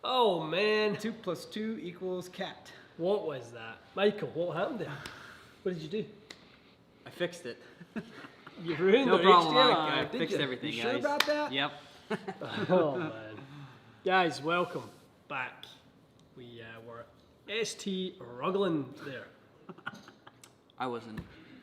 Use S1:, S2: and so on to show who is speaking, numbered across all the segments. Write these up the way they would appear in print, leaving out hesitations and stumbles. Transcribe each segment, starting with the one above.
S1: Oh man,
S2: 2 + 2 = cat.
S1: what was that? Michael, what happened there? What did you do?
S3: I fixed it.
S1: You ruined
S3: No
S1: the
S3: problem,
S1: HDMI.
S3: Mike. I fixed everything,
S2: You
S3: guys.
S2: sure about that?
S3: Yep.
S1: Oh man. Guys, welcome back. We were ST ruggling there.
S3: I wasn't.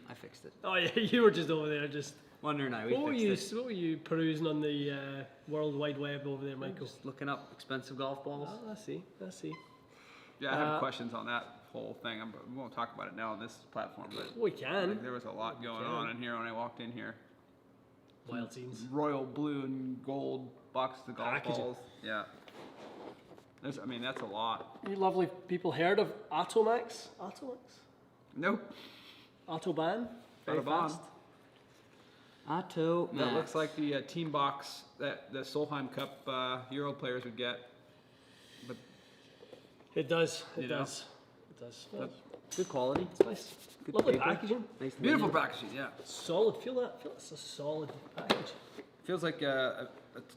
S3: I fixed it.
S1: Oh yeah, you were just over there just...
S3: Wonder and I,
S1: What were
S3: fixed it.
S1: you perusing on the World Wide Web over there, Michael?
S3: Just looking up expensive golf balls.
S1: Oh, I see.
S2: Yeah, I have questions on that whole thing. We won't talk about it now on this platform, but
S1: We can.
S2: like, there was a lot going on in here when I walked in here.
S1: Wild scenes.
S2: Royal blue and gold boxes of golf
S1: Packaging.
S2: balls. Yeah. I mean, that's a lot.
S1: You lovely people heard of Automax?
S2: Nope.
S1: Autobahn? Very
S2: Autobahn.
S1: fast.
S3: Auto.
S2: That looks like the team box that the Solheim Cup Euro players would get. But
S1: It does. It
S2: You know?
S1: does. It does. Well,
S3: good quality.
S1: it's nice.
S3: Good
S1: Lovely
S3: paper.
S1: packaging.
S3: Nice
S2: beautiful
S3: label.
S2: packaging, yeah.
S1: Solid. Feel that. Feel it's a solid package.
S2: Feels like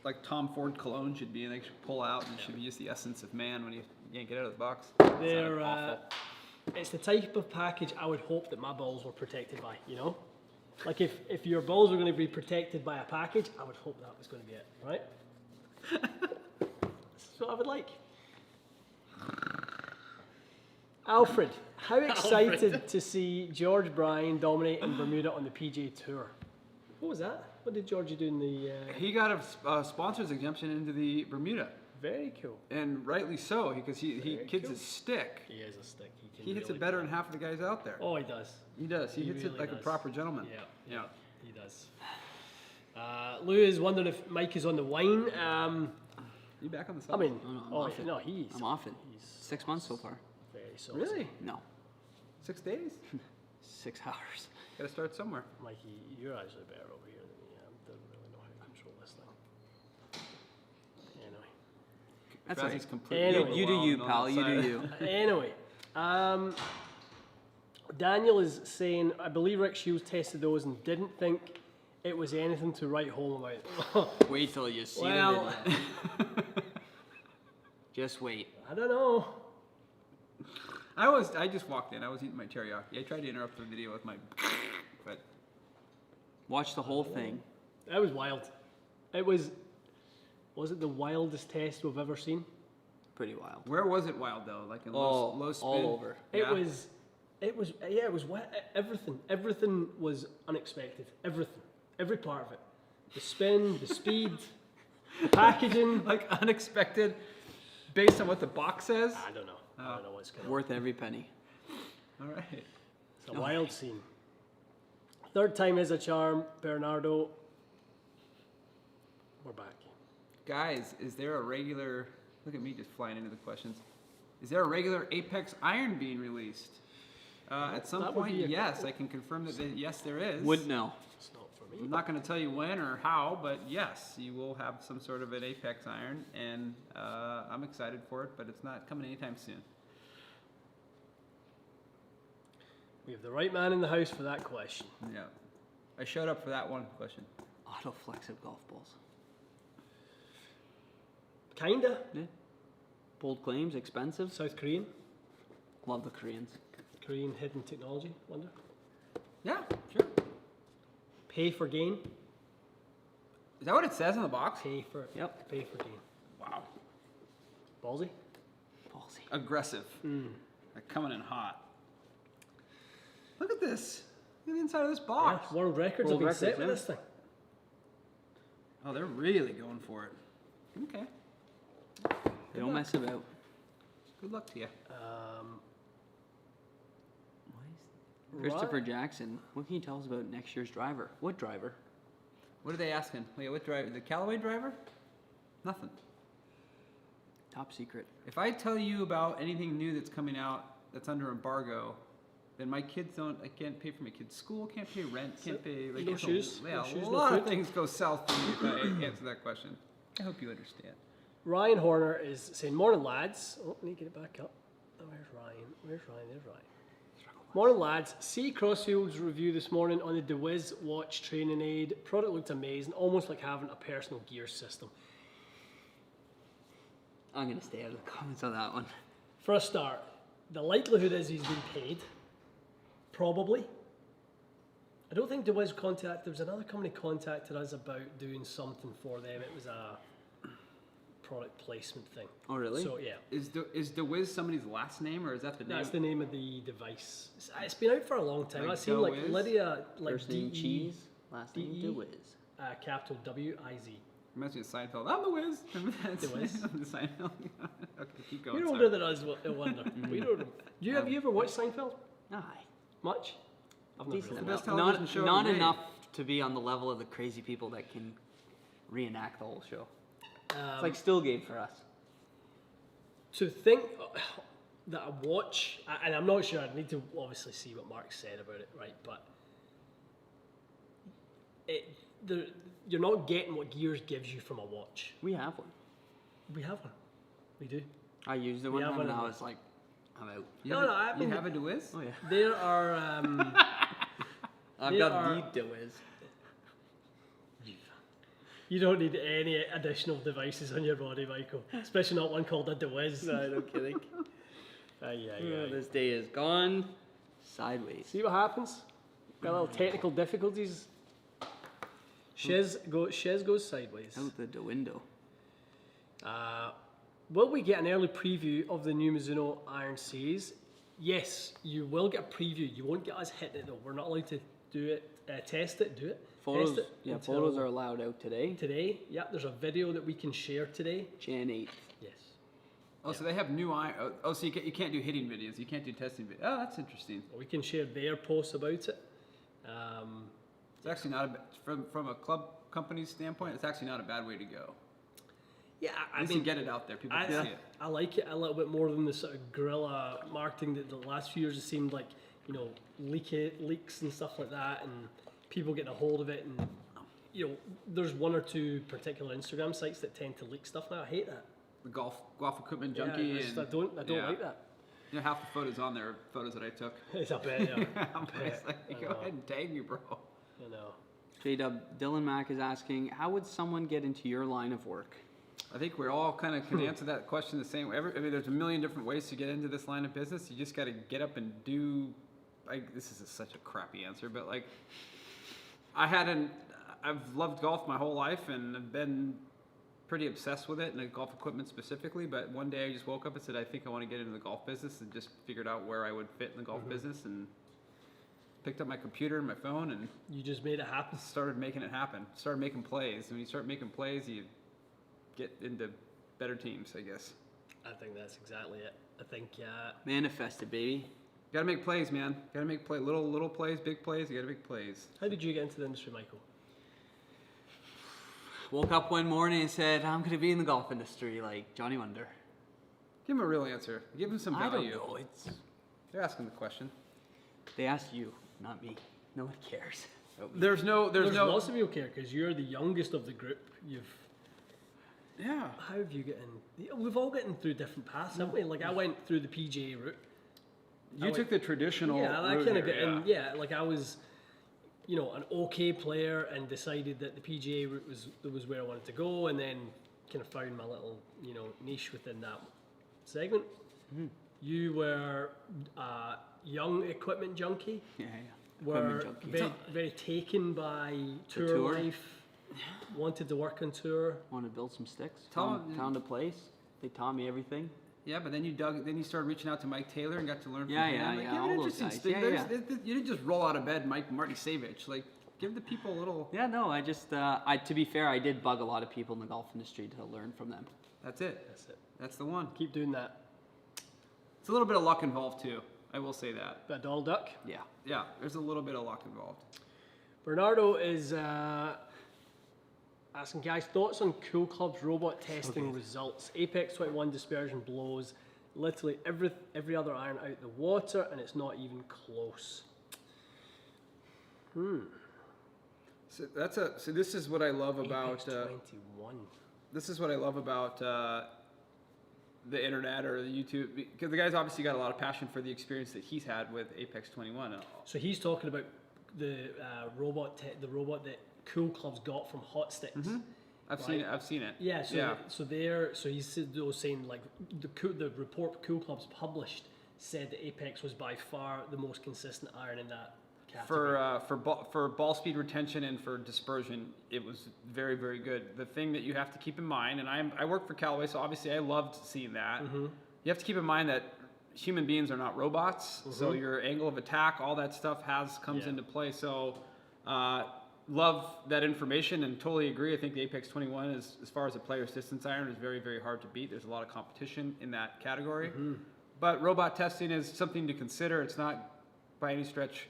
S2: like Tom Ford cologne should be, and they should pull out and it should be just the essence of man when you yank it out of the box.
S1: They're,
S2: Sounded awful.
S1: it's the type of package I would hope that my balls were protected by, you know? Like if your balls were going to be protected by a package, I would hope that was going to be it, right? That's what I would like. Alfred, how excited to see George Bryan dominating Bermuda on the PGA Tour? What was that? What did Georgie do in the...
S2: He got a sponsor's exemption into the Bermuda,
S1: Very cool.
S2: and rightly so, because he
S1: Very
S2: kids
S1: cool.
S2: his stick.
S1: He is a stick.
S2: He hits it better than half of the guys out there.
S1: Oh, he does.
S2: He does. He hits
S1: really
S2: it like
S1: does.
S2: a proper gentleman.
S1: Yeah, he does. Lou is wondering if Mike is on the wine.
S2: You back on the
S1: I
S2: side?
S1: mean,
S3: No, I'm off it.
S1: no, he's
S3: I'm off it.
S1: He's
S3: 6 months so far.
S1: very solid.
S2: Really?
S3: No.
S2: 6 days?
S3: 6 hours.
S2: Gotta start somewhere.
S1: Mikey, you're actually better over here than me. I don't really know how to control this thing. Anyway.
S3: That's
S2: Razzy's
S3: right.
S2: completely
S1: Anyway.
S3: You do you,
S2: overwhelmed on
S3: pal.
S2: that
S3: You
S2: side.
S3: do you.
S1: Anyway, Daniel is saying, I believe Rick Shields tested those and didn't think it was anything to write home about.
S3: Wait till you see
S1: Well,
S3: the video. Just wait.
S1: I don't know.
S2: I just walked in. I was eating my teriyaki. I tried to interrupt the video with my, but
S3: Watch the whole thing.
S1: That was wild. It was it the wildest test we've ever seen?
S3: Pretty wild.
S2: where was it wild though? Like in
S3: Oh,
S2: low spin?
S3: all over.
S2: Yeah.
S1: It was everything was unexpected. Every part of it. The spin, the speed, the packaging.
S2: Like unexpected, based on what the box says.
S1: I don't know. I don't know what's going on.
S3: Worth every penny.
S2: All right.
S1: It's a wild scene. Third time is a charm, Bernardo. We're back.
S2: Guys, is there a regular? Look at me just flying into the questions. Is there a regular Apex iron being released? At some
S1: that would
S2: point,
S1: be a-
S2: yes, I can confirm that yes, there is.
S3: Wouldn't know.
S1: It's not for
S2: I'm
S1: me.
S2: not going to tell you when or how, but yes, you will have some sort of an Apex iron, and I'm excited for it, but it's not coming anytime soon.
S1: We have the right man in the house for that question.
S2: Yeah, I showed up for that one question.
S3: Auto flexive golf balls.
S1: Kinda.
S3: Yeah. Bold claims, expensive.
S1: South Korean.
S3: Love the Koreans.
S1: Korean hidden technology, wonder.
S2: Yeah, sure.
S1: Pay for gain.
S2: Is that what it says on the box?
S1: Pay for
S3: Yep.
S1: Pay for gain.
S2: Wow,
S1: Ballsy.
S3: Ballsy.
S2: aggressive. Like coming in hot. Look at this. Look at the inside of this
S1: Yeah,
S2: box.
S1: world records
S3: World
S1: have been
S3: records,
S1: set with
S3: yeah.
S1: this thing.
S2: Oh, they're really going for it. Okay.
S3: They don't mess about.
S2: Good luck to you.
S3: Christopher Jackson, what can you tell us about next year's driver? What driver?
S2: What are they asking? Wait, what driver? The Callaway Driver? Nothing.
S3: Top secret.
S2: If I tell you about anything new that's coming out that's under embargo, then my kids don't. I can't pay for my kids' school. Can't pay rent. Can't pay. Like,
S1: No
S2: it's
S1: shoes,
S2: Yeah,
S1: no shoes,
S2: a
S1: no
S2: lot of
S1: food.
S2: things go south for me if I answer that question. I hope you understand.
S1: Ryan Horner is saying, morning lads. Oh, I need to get it back up. Oh, where's Ryan? There's Ryan. Morning lads. See Crossfield's review this morning on the DeWiz watch training aid. Product looked amazing, almost like having a personal gear system.
S3: I'm gonna stay out of the comments on that one.
S1: For a start, the likelihood is he's been paid. Probably. I don't think there was contact. There was another company contacted us about doing something for them. It was a product placement thing.
S3: Oh, really?
S2: So yeah. Is DeWiz somebody's last name, or is that the name?
S1: That's the name of the device. It's been out for a long time.
S2: Like
S1: I've seen like
S2: DeWiz?
S1: Lydia, like
S3: First name Cheese, last name
S1: DE.
S3: DeWiz.
S1: Capital W-I-Z.
S2: Reminds me of Seinfeld. I'm the Wiz. Remember that?
S1: The Wiz?
S2: The Seinfeld. Okay, keep going.
S1: You're
S2: sorry.
S1: older than us, I wonder. We don't. Have you ever watched Seinfeld?
S3: Aye.
S1: Much? I've never
S3: Decent
S1: really
S2: the best
S3: enough.
S2: television
S3: Not,
S2: show
S3: not
S2: ever made.
S3: enough to be on the level of the crazy people that can reenact the whole show. It's like Stillgate for us.
S1: To think that I watch, and I'm not sure, I need to obviously see what Mark said about it, right? But you're not getting what Gears gives you from a watch.
S3: We have one.
S1: We have one. We do.
S3: I used it
S1: We
S3: one
S1: have
S3: time
S1: one
S3: and
S1: of
S3: I
S1: them.
S3: was like, I'm out.
S2: You
S1: No,
S2: have
S1: no,
S2: a-
S1: I mean-
S2: you have a DeWiz?
S3: Oh yeah.
S1: There are.
S3: I've
S1: They
S3: got
S1: are-
S3: the DeWiz.
S1: You don't need any additional devices on your body, Michael. Especially not one called a DeWiz.
S3: No kidding.
S1: Aye, aye, aye.
S3: This day is gone sideways.
S1: See what happens? Got little technical difficulties. Shiz goes sideways.
S3: Out the window.
S1: Will we get an early preview of the new Mizuno Iron series? Yes, you will get a preview. You won't get us hitting it though. We're not allowed to do it, test it, do it.
S3: Photos,
S1: test it
S3: yeah,
S1: until
S3: photos are allowed out today.
S1: today. Yeah, there's a video that we can share today.
S3: Jan 8th.
S1: Yes.
S2: Oh, so they have new iron. Oh, so you can't do hitting videos. You can't do testing videos. Oh, that's interesting.
S1: We can share their posts about it.
S2: It's actually not from a club company's standpoint. It's actually not a bad way to go.
S1: Yeah,
S2: At
S1: I
S2: least
S1: mean,
S2: you get it out there. People can see it.
S1: I like it a little bit more than the sort of guerrilla marketing that the last few years it seemed like, you know, leaks and stuff like that, and people getting a hold of it, and you know, there's one or two particular Instagram sites that tend to leak stuff now. I hate that.
S2: The golf equipment
S1: Yeah,
S2: junkie.
S1: I don't
S2: yeah.
S1: like that.
S2: You know, half the photos on there are photos that I took.
S1: It's a bit, yeah.
S2: I'm just like, go ahead and tag me, bro.
S1: I know.
S3: J-Dub, Dylan Mack is asking, how would someone get into your line of work?
S2: I think we're all kind of can answer that question the same way. I mean, there's a million different ways to get into this line of business. You just got to get up and do. This is such a crappy answer, but like, I've loved golf my whole life and I've been pretty obsessed with it and golf equipment specifically. But one day I just woke up and said, I think I want to get into the golf business, and just figured out where I would fit in the golf business, and picked up my computer and my phone and
S1: You just made it happen.
S2: started making it happen. Started making plays. When you start making plays, you get into better teams, I guess.
S1: I think that's exactly it. I think
S3: Manifest it, baby.
S2: Gotta make plays, man. Gotta make little plays, big plays. You gotta make plays.
S1: how did you get into the industry, Michael?
S3: Woke up one morning and said, I'm going to be in the golf industry like Johnny Wonder.
S2: Give him a real answer. Give him some
S3: I
S2: value.
S3: don't know. It's
S2: They're asking the question.
S3: They asked you, not me. No one cares.
S2: There's no.
S1: Lots of people care because you're the youngest of the group.
S2: Yeah.
S1: How have you gotten? We've all gotten through different paths, haven't we? Like I went through the PGA route.
S2: You took the traditional.
S1: Yeah, I
S2: route
S1: kind of
S2: here,
S1: got in. Yeah, like I was, you know, an okay player and decided that the PGA route was where I wanted to go, and then kind of found my little, you know, niche within that segment.
S3: Mm-hmm.
S1: You were a young equipment junkie.
S3: Yeah.
S1: Were
S3: Equipment junkie.
S1: very, very taken by tour,
S3: tour.
S1: life. Wanted to work on tour.
S3: Want to build some sticks?
S2: Tell
S3: Found a place. They taught me everything.
S2: Yeah, but then you started reaching out to Mike Taylor and got to learn from
S3: Yeah,
S2: him.
S3: yeah,
S2: Like,
S3: yeah,
S2: give
S3: all
S2: an
S3: those
S2: interesting
S3: guys.
S2: thing.
S3: Yeah,
S2: You didn't just roll out of bed, Marty Savage. Like, give the people a little.
S3: Yeah, no, I just, to be fair, I did bug a lot of people in the golf industry to learn from them.
S2: That's it.
S1: That's it.
S2: That's the one.
S1: Keep doing that.
S2: It's a little bit of luck involved too. I will say that.
S1: But Donald Duck.
S3: Yeah.
S2: Yeah, there's a little bit of luck involved.
S1: Bernardo is asking, guys, thoughts on Cool Club's robot testing results. Apex 21 dispersion blows literally every other iron out the water, and it's not even close.
S2: So this is what I love about.
S1: Apex 21.
S2: This is what I love about the internet or the YouTube, because the guy's obviously got a lot of passion for the experience that he's had with Apex 21.
S1: So he's talking about the robot that Cool Club's got from Hot Sticks.
S2: I've seen it. I've seen it.
S1: Yeah, so he's saying like the report Cool Clubs published said that Apex was by far the most consistent iron in that category.
S2: For ball speed retention and for dispersion, it was very, very good. The thing that you have to keep in mind, and I work for Callaway, so obviously I loved seeing that.
S1: Mm-hmm.
S2: You have to keep in mind that human beings are not robots, so your angle of attack, all that stuff comes into play. So love that information and totally agree. I think the Apex 21 is, as far as a player's distance iron, is very, very hard to beat. There's a lot of competition in that category. Mm-hmm. But robot testing is something to consider. It's not by any stretch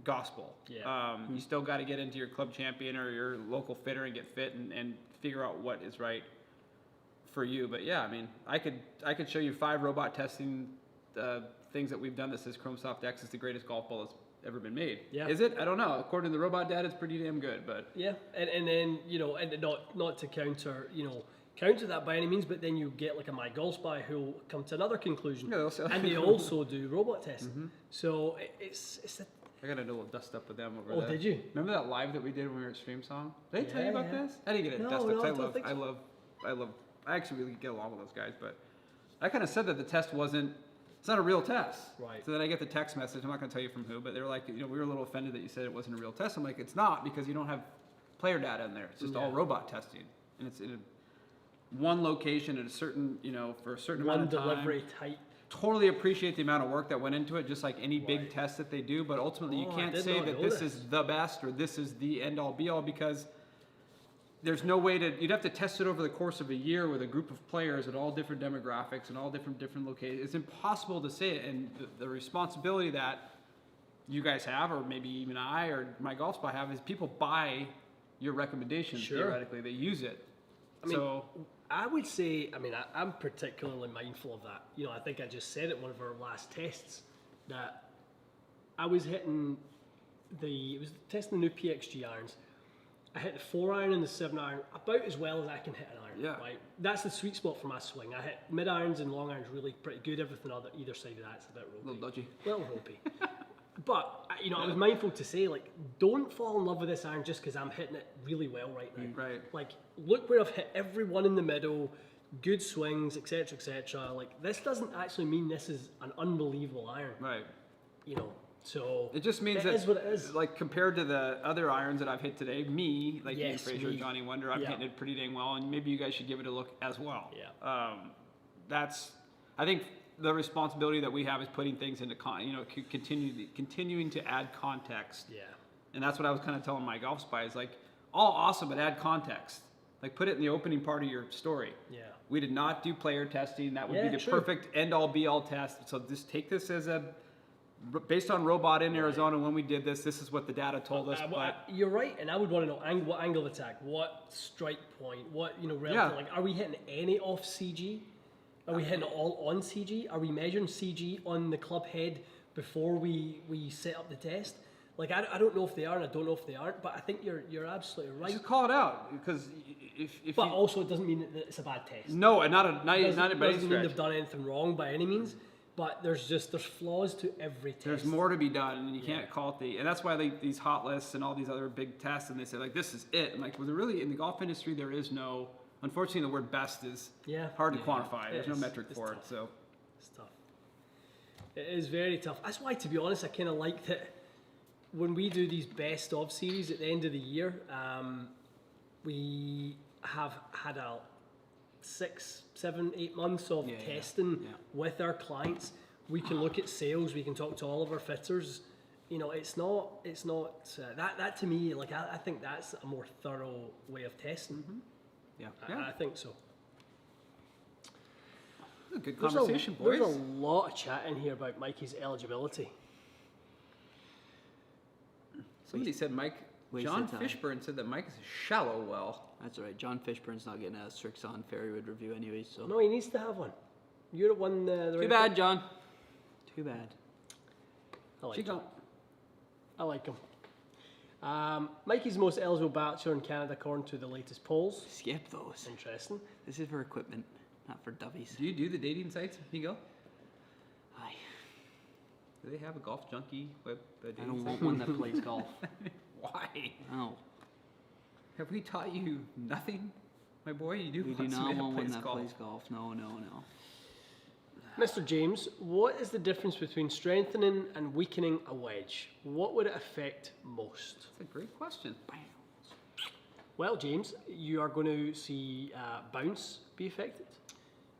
S2: gospel. Yeah. You still got to get into your club champion or your local fitter and get fit and figure out what is right for you. But yeah, I mean, I could show you 5 robot testing things that we've done that says ChromeSoft X is the greatest golf ball that's ever been made. Yeah. Is it? I don't know. According to the robot data, it's pretty damn good. But
S1: yeah, and then and not to counter that by any means, but then you get like a My Golf Spy who'll come to another conclusion, and they also do robot testing. Mm-hmm. So it's
S2: I got a little dust up with them over there.
S1: Oh, did you?
S2: Remember that live that we did when we were at Stream Song? Did I tell you about this? I didn't get a dust up. I actually really get along with those guys, but I kind of said that the test wasn't. It's not a real test. Right. So then I get the text message. I'm not going to tell you from who, but they were like, we were a little offended that you said it wasn't a real test. I'm like, it's not, because you don't have player data in there. It's just all robot testing, and it's in one location at a certain, for a certain amount of time.
S1: One delivery type.
S2: Totally appreciate the amount of work that went into it, just like any big test that they do. But ultimately, you can't say that this is the best or this is the end all be all, because there's no way to. You'd have to test it over the course of a year with a group of players at all different demographics and all different locations. It's impossible to say it, and the responsibility that you guys have, or maybe even I or My Golf Spy have, is people buy your recommendations. Theoretically, they use it.
S1: I would say, I'm particularly mindful of that. I think I just said it in one of our last tests that I was hitting testing the new PXG irons. I hit the 4 iron and the 7 iron about as well as I can hit an iron. Yeah. Right? That's the sweet spot for my swing. I hit mid irons and long irons really pretty good. Everything either side of that's a bit ropey.
S2: A little dodgy.
S1: Little ropey. But, I was mindful to say, don't fall in love with this iron just because I'm hitting it really well right now.
S2: Right.
S1: Look where I've hit every one in the middle, good swings, etc., etc. This doesn't actually mean this is an unbelievable iron.
S2: Right.
S1: So
S2: it just means that, is what it is. Compared to the other irons that I've hit today, Ian Fraser, Johnny Wonder, I'm hitting it pretty dang well, and maybe you guys should give it a look as well. Yeah. I think the responsibility that we have is putting things into continuing to add context. Yeah. And that's what I was kind of telling My Golf Spy is all awesome, but add context. Put it in the opening part of your story. Yeah. We did not do player testing. That would be the perfect end all be all test. So just take this as based on robot in Arizona when we did this is what the data told us.
S1: You're right, and I would want to know what angle of attack, what strike point, what relative. Are we hitting any off CG? Are we hitting it all on CG? Are we measuring CG on the club head before we set up the test? I don't know if they are, and I don't know if they aren't, but I think you're absolutely right.
S2: Just call it out, because
S1: But also, it doesn't mean that it's a bad test.
S2: No, not by any
S1: stretch. It doesn't mean they've done anything wrong by any means. But there's flaws to every test.
S2: There's more to be done, and you can't call it and that's why these hot lists and all these other big tests, and they say this is it. And well, really in the golf industry there is no. Unfortunately, the word best is hard to quantify. There's no metric for it, so
S1: it's tough. It is very tough. That's why, to be honest, I kind of like that when we do these best of series at the end of the year. We have had a 6, 7, 8 months of testing with our clients. We can look at sales. We can talk to all of our fitters. It's not that to me. I think that's a more thorough way of testing. Mm-hmm. Yeah, I think so.
S2: A good conversation, boys.
S1: There's a lot of chat in here about Mikey's eligibility.
S2: Somebody said John Fishburne said that Mike is a shallow well.
S3: That's all right. John Fishburne's not getting a Strixon Fairywood review anyway, so.
S1: No, he needs to have one. You're the one.
S3: Too bad, John. Too bad.
S1: I like him. Mikey's the most eligible bachelor in Canada according to the latest polls.
S3: Skip those.
S1: Interesting.
S3: This is for equipment, not for dovies.
S2: Do you do the dating sites, Miguel?
S3: Aye.
S2: Do they have a golf junkie web?
S3: I don't want one that plays golf.
S2: Why?
S3: Oh.
S2: Have we taught you nothing? My boy, you do
S3: We do
S2: want
S3: not
S2: somebody
S3: want one that
S2: golf.
S3: plays golf. No, no, no.
S1: Mr. James, what is the difference between strengthening and weakening a wedge? What would it affect most?
S2: That's a great question.
S1: Well, James, you are going to see bounce be affected.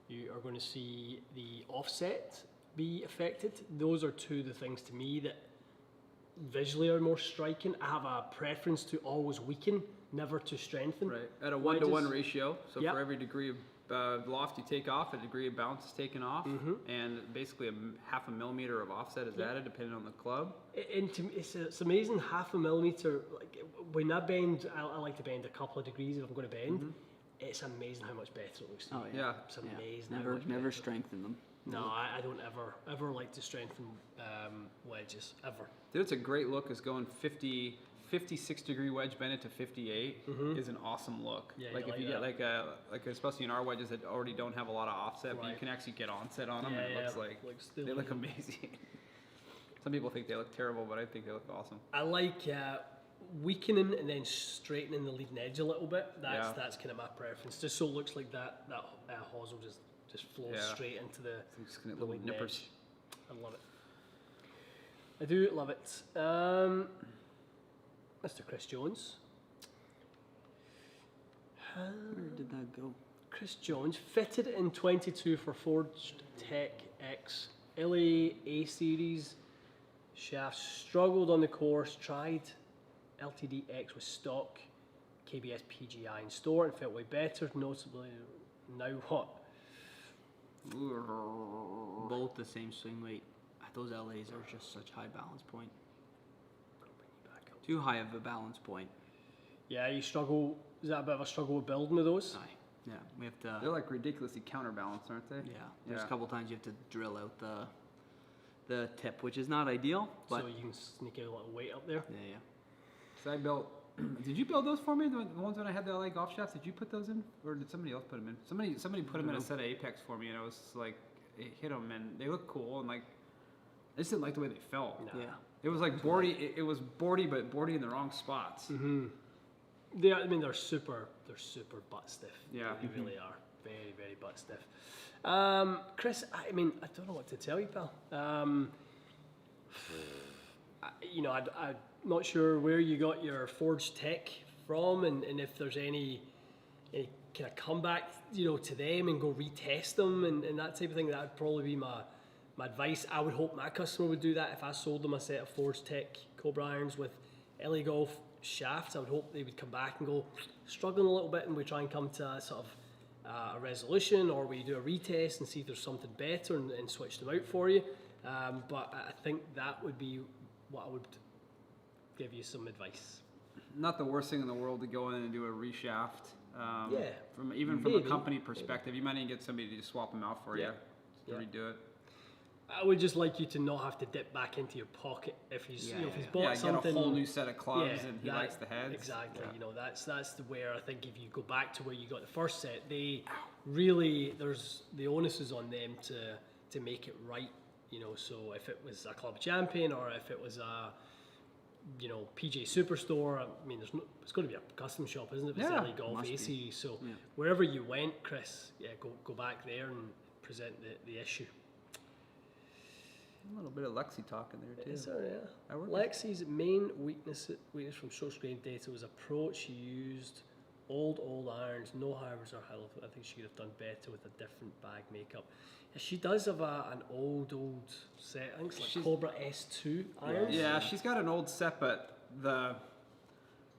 S1: You are going to see the offset be affected. Those are two of the things to me that visually are more striking. I have a preference to always weaken, never to strengthen.
S2: Right, at a 1-to-1
S1: wedges.
S2: ratio. So
S1: Yep.
S2: for every degree of loft you take off, a degree of bounce is taken off, and basically half a millimeter of offset is added depending on the club.
S1: And to me, it's amazing, half a millimeter. Like when I bend, I like to bend a couple of degrees if I'm going to bend. It's amazing how much better it looks to me.
S3: Oh,
S2: Yeah.
S1: It's amazing. how
S3: Never,
S1: much
S3: never
S1: better.
S3: strengthen them.
S1: No, I don't ever like to strengthen wedges, ever.
S2: Dude, it's a great look. Is going 56-degree wedge bended to 58 is an awesome look.
S1: Yeah,
S2: like
S1: you
S2: if
S1: like
S2: you
S1: that.
S2: get like especially in our wedges that already don't have a lot of offset, but you
S1: Right.
S2: can actually get onset on them, and it looks like
S1: they
S2: they look amazing. Some people think they look terrible, but I think they look awesome.
S1: I like weakening and then straightening the leading edge a little bit. That's kind of my preference. Just so it looks like that hosel just flows
S2: Yeah.
S1: straight into the
S2: I'm just gonna
S1: the
S2: little
S1: leading
S2: nippers.
S1: edge. I love it. I do love it. Mr. Chris Jones.
S3: Where did that go?
S1: Chris Jones, fitted in 22 for Forged Tech X LA A Series shafts, struggled on the course, tried LTD X with stock KBS PGI in store and felt way better, noticeably. Now what?
S3: Both the same swing weight. Those LAs are just such high balance point. Too high of a balance point.
S1: Yeah, you struggle. Is that a bit of a struggle with building with those?
S3: Aye. Yeah, we have to.
S2: They're like ridiculously counterbalanced, aren't they?
S3: Yeah, there's
S2: Yeah.
S3: a couple times you have to drill out the tip, which is not ideal, but
S1: So you can sneak out a little weight up there.
S3: yeah.
S2: So I built. Did you build those for me? The ones when I had the LA golf shafts. Did you put those in, or did somebody else put them in? Somebody put them in a set of Apex for me, and I was like, it hit them, and they look cool, and like, I just didn't like the way they felt.
S1: No.
S3: Yeah.
S2: It was like boardy. It was boardy, but boardy in the wrong spots.
S1: I mean, they're super butt stiff.
S2: Yeah.
S1: They really are. Very, very butt stiff. Chris, I mean, I don't know what to tell you, pal. I'm not sure where you got your Forged Tech from, and if there's any kind of comeback, to them and go retest them and that type of thing. That would probably be my advice. I would hope my customer would do that if I sold them a set of Forged Tech Cobra irons with LA Golf shafts. I would hope they would come back and go, struggling a little bit, and we try and come to a sort of a resolution, or we do a retest and see if there's something better and switch them out for you. But I think that would be what I would give you some advice.
S2: Not the worst thing in the world to go in and do a reshaft.
S1: Yeah,
S2: From a
S1: maybe.
S2: company perspective, you might even get somebody to just swap them out for
S1: Yeah.
S2: you to
S1: Yeah.
S2: redo it.
S1: I would just like you to not have to dip back into your pocket if he's if he's bought
S2: Yeah,
S1: something.
S2: get a whole new set of clubs, and he
S1: that-
S2: likes the heads.
S1: Exactly.
S2: Yeah.
S1: That's the where I think if you go back to where you got the first set, they really there's the onus is on them to make it right. So if it was a club champion or if it was a PJ Superstore, I mean, it's going to be a custom shop, isn't it? If it's
S2: Yeah,
S1: LA Golf
S3: must
S1: A
S3: be.
S1: Series. So
S3: Yeah.
S1: wherever you went, Chris, go back there and present the issue.
S2: A little bit of Lexi talk in there too.
S1: Is there, yeah.
S2: I work
S1: Lexi's main weakness from source grain data was approach. She used old irons, no hybrids or high level. I think she could have done better with a different bag makeup. Yeah, she does have an old set. I think it's like
S2: She's-
S1: Cobra S2 irons.
S2: Yeah, she's got an old set, but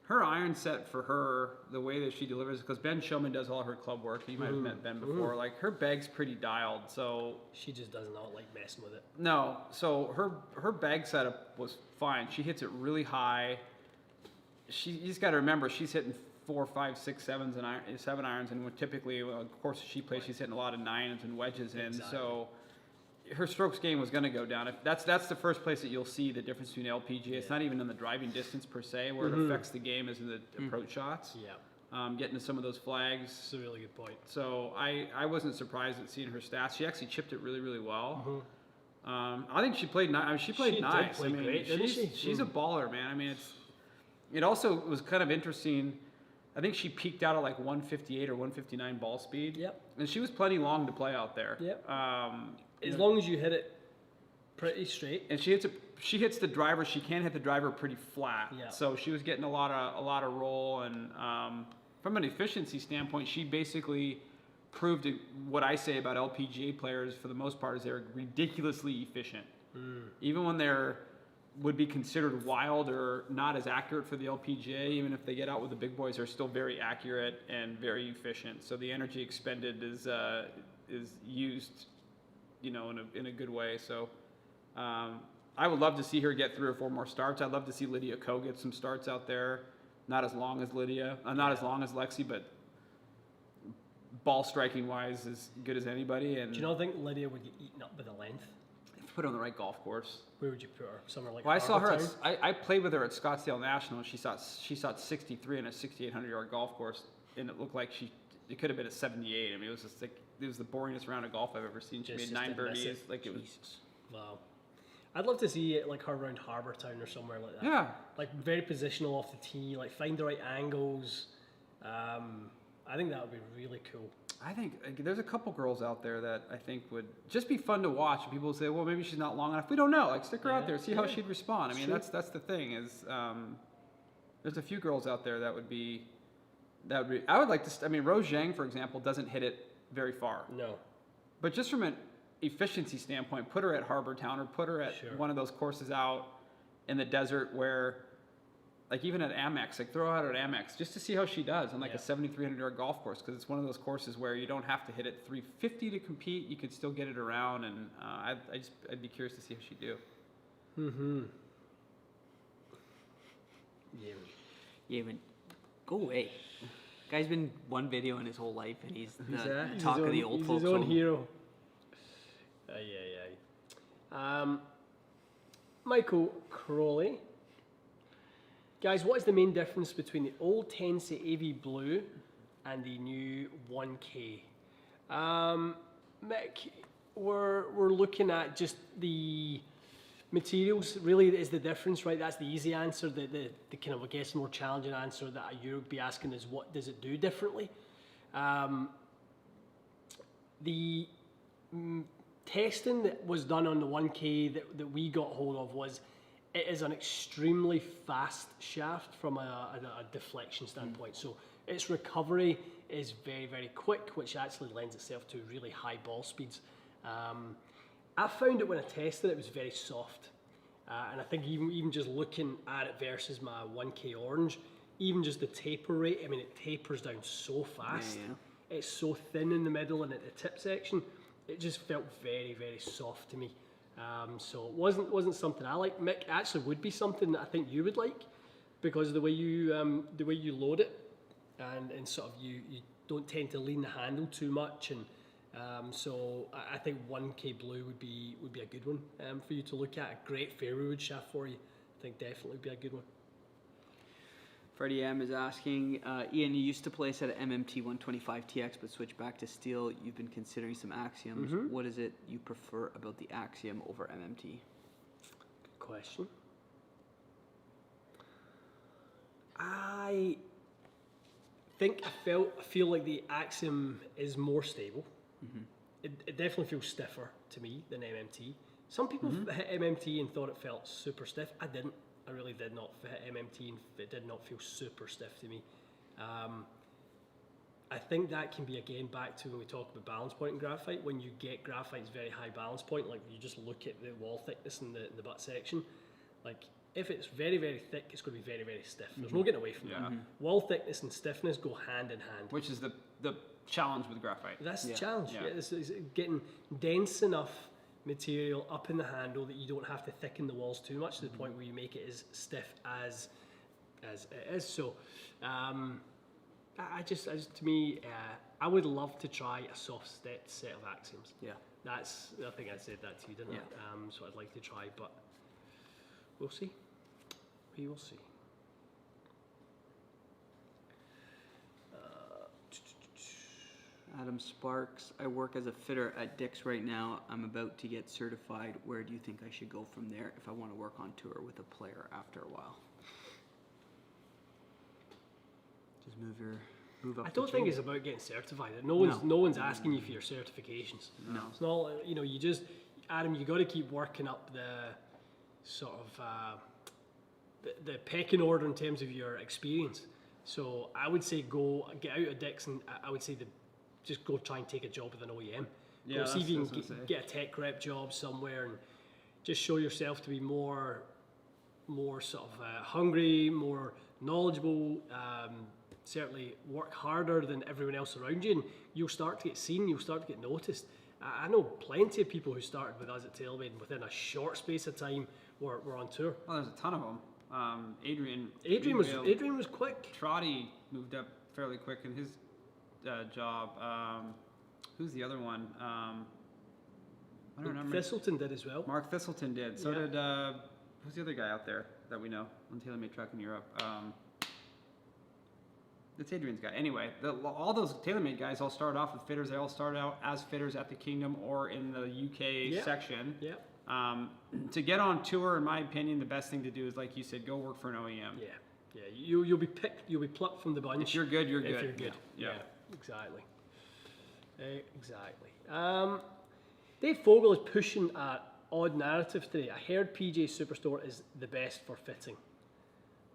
S2: her iron set for her, the way that she delivers, because Ben Showman does all her club work. You might have met Ben before. Like, her bag's pretty dialed, so
S1: She just does not like messing with it.
S2: no. So her bag setup was fine. She hits it really high. You just got to remember, she's hitting 4, 5, 6, 7s and 7 irons, and when typically, of course, she plays, she's hitting a lot of 9s and wedges in.
S1: Exactly.
S2: So her strokes game was going to go down. That's the first place that you'll see the difference between LPGA. It's not even in the driving distance per se, where it affects the game is in the approach shots.
S1: Yeah,
S2: Getting to some of those flags.
S1: it's a really good point.
S2: So I wasn't surprised at seeing her stats. She actually chipped it really, really well. I think she played nice. I mean, she played
S1: She did
S2: nice.
S1: play great, didn't she?
S2: She's a baller, man. I mean, it also was kind of interesting. I think she peaked out at like 158 or 159 ball speed.
S1: Yep.
S2: And she was plenty long to play out there.
S1: Yep.
S2: You
S1: As
S2: know,
S1: long as you hit it pretty straight.
S2: and she hits the driver. She can hit the driver pretty flat.
S1: Yeah.
S2: So she was getting a lot of roll, and from an efficiency standpoint, she basically proved what I say about LPGA players for the most part is they're ridiculously efficient. Even when they're would be considered wild or not as accurate for the LPGA, even if they get out with the big boys, are still very accurate and very efficient. So the energy expended is used, you know, in a good way. So I would love to see her get 3 or 4 more starts. I'd love to see Lydia Ko get some starts out there. Not as long as Lydia, not as long as Lexi, but ball striking wise as good as anybody. And
S1: Do you not think Lydia would get eaten up by the length?
S2: if put her on the right golf course.
S1: Where would you put her? Somewhere like
S2: Well, I saw her.
S1: Harbour Town?
S2: I played with her at Scottsdale National. And she shot 63 in a 6,800-yard golf course, and it looked like it could have been a 78. I mean, it was just like it was the boringest round of golf I've ever seen. She
S1: Just
S2: made 9
S1: didn't miss
S2: birdies.
S1: it.
S2: Like it was.
S3: Jesus.
S1: Wow. I'd love to see it like her around Harbour Town or somewhere like that.
S2: Yeah.
S1: Like very positional off the tee, like find the right angles. I think that would be really cool.
S2: I think there's a couple girls out there that I think would just be fun to watch. People will say, well, maybe she's not long enough. We don't know. Like, stick her out
S1: Yeah,
S2: there, see how
S1: yeah.
S2: she'd respond. I mean,
S1: Sure.
S2: that's the thing is, there's a few girls out there that would be. I would like to. I mean, Rose Zhang, for example, doesn't hit it very far.
S1: No.
S2: But just from an efficiency standpoint, put her at Harbour Town or put her at
S1: Sure.
S2: one of those courses out in the desert where, like even at Amex, like throw her out at Amex just to see how she does on like
S1: Yeah.
S2: a 7,300-yard golf course, because it's one of those courses where you don't have to hit it 350 to compete. You could still get it around, and I'd be curious to see how she do.
S1: Mm-hmm.
S3: Yeah, but go away. Guy's been one video in his whole life, and he's the
S2: that?
S3: talk of the old
S1: he's
S3: folks.
S1: his own
S3: home.
S1: hero. Michael Crowley. Guys, what is the main difference between the old Tense AV Blue and the new 1K? Mick, we're looking at just the materials really is the difference, right? That's the easy answer. The kind of, I guess, more challenging answer that you would be asking is what does it do differently? The testing that was done on the 1K that we got hold of was it is an extremely fast shaft from a deflection standpoint. So its recovery is very, very quick, which actually lends itself to really high ball speeds. I found it when I tested it was very soft. And I think even just looking at it versus my 1K Orange, even just the taper rate, I mean, it tapers down so fast.
S3: Yeah.
S1: It's so thin in the middle and at the tip section. It just felt very, very soft to me. So it wasn't something I like. Mick, actually would be something that I think you would like because of the way you load it and sort of you don't tend to lean the handle too much, and so I think 1K Blue would be a good one for you to look at. A great fairway wood shaft for you. I think definitely would be a good one.
S3: Freddie M is asking, Ian, you used to place at an MMT 125 TX but switched back to steel. You've been considering some Axioms.
S1: Mhm.
S3: What is it you prefer about the Axiom over MMT?
S1: Good question. I feel like the Axiom is more stable.
S3: Mm-hmm.
S1: It definitely feels stiffer to me than MMT. Some people hit MMT and thought it felt super stiff. I didn't. I really did not hit MMT and it did not feel super stiff to me. I think that can be again back to when we talk about balance point in graphite. When you get graphite's very high balance point, like you just look at the wall thickness in the butt section, like if it's very, very thick, it's going to be very, very stiff. There's no getting away from that. Wall thickness and stiffness go hand in hand.
S2: Which is the challenge with graphite.
S1: That's the
S3: Yeah.
S1: challenge.
S2: Yeah.
S1: Yeah. It's getting dense enough material up in the handle that you don't have to thicken the walls too much to the point where you make it as stiff as it is. So, I just to me, I would love to try a soft set of Axioms.
S3: Yeah.
S1: I think I said that to you, didn't I? So I'd like to try, but we'll see. We will see.
S3: Adam Sparks, I work as a fitter at Dick's right now. I'm about to get certified. Where do you think I should go from there if I want to work on tour with a player after a while? Just move up.
S1: I don't think it's about getting certified. No one's asking you for your certifications.
S3: No.
S1: It's not, you just, Adam, you got to keep working up the sort of the pecking order in terms of your experience. So I would say get out of Dixon. I would say just go try and take a job with an OEM.
S2: Yeah,
S1: go see if you can
S2: say.
S1: get a tech rep job somewhere and just show yourself to be more sort of hungry, more knowledgeable. Certainly work harder than everyone else around you, and you'll start to get seen. You'll start to get noticed. I know plenty of people who started with us at Tailwind and within a short space of time were on tour.
S2: Well, there's a ton of them. Adrian
S1: was quick.
S2: Trotty moved up fairly quick in his job. Who's the other one? I don't remember.
S1: Thistleton did as well.
S2: Mark Thistleton did. So did who's the other guy out there that we know on TaylorMade Truck in Europe? It's Adrian's guy. Anyway, all those TaylorMade guys all started off with fitters. They all started out as fitters at the Kingdom or in the UK section.
S1: Yeah.
S2: To get on tour, in my opinion, the best thing to do is, like you said, go work for an OEM.
S1: Yeah. You'll be picked. You'll be plucked from the bunch.
S2: If you're good, you're good.
S1: If you're good.
S2: Yeah.
S1: Exactly. Dave Fogel is pushing an odd narrative today. I heard PJ Superstore is the best for fitting.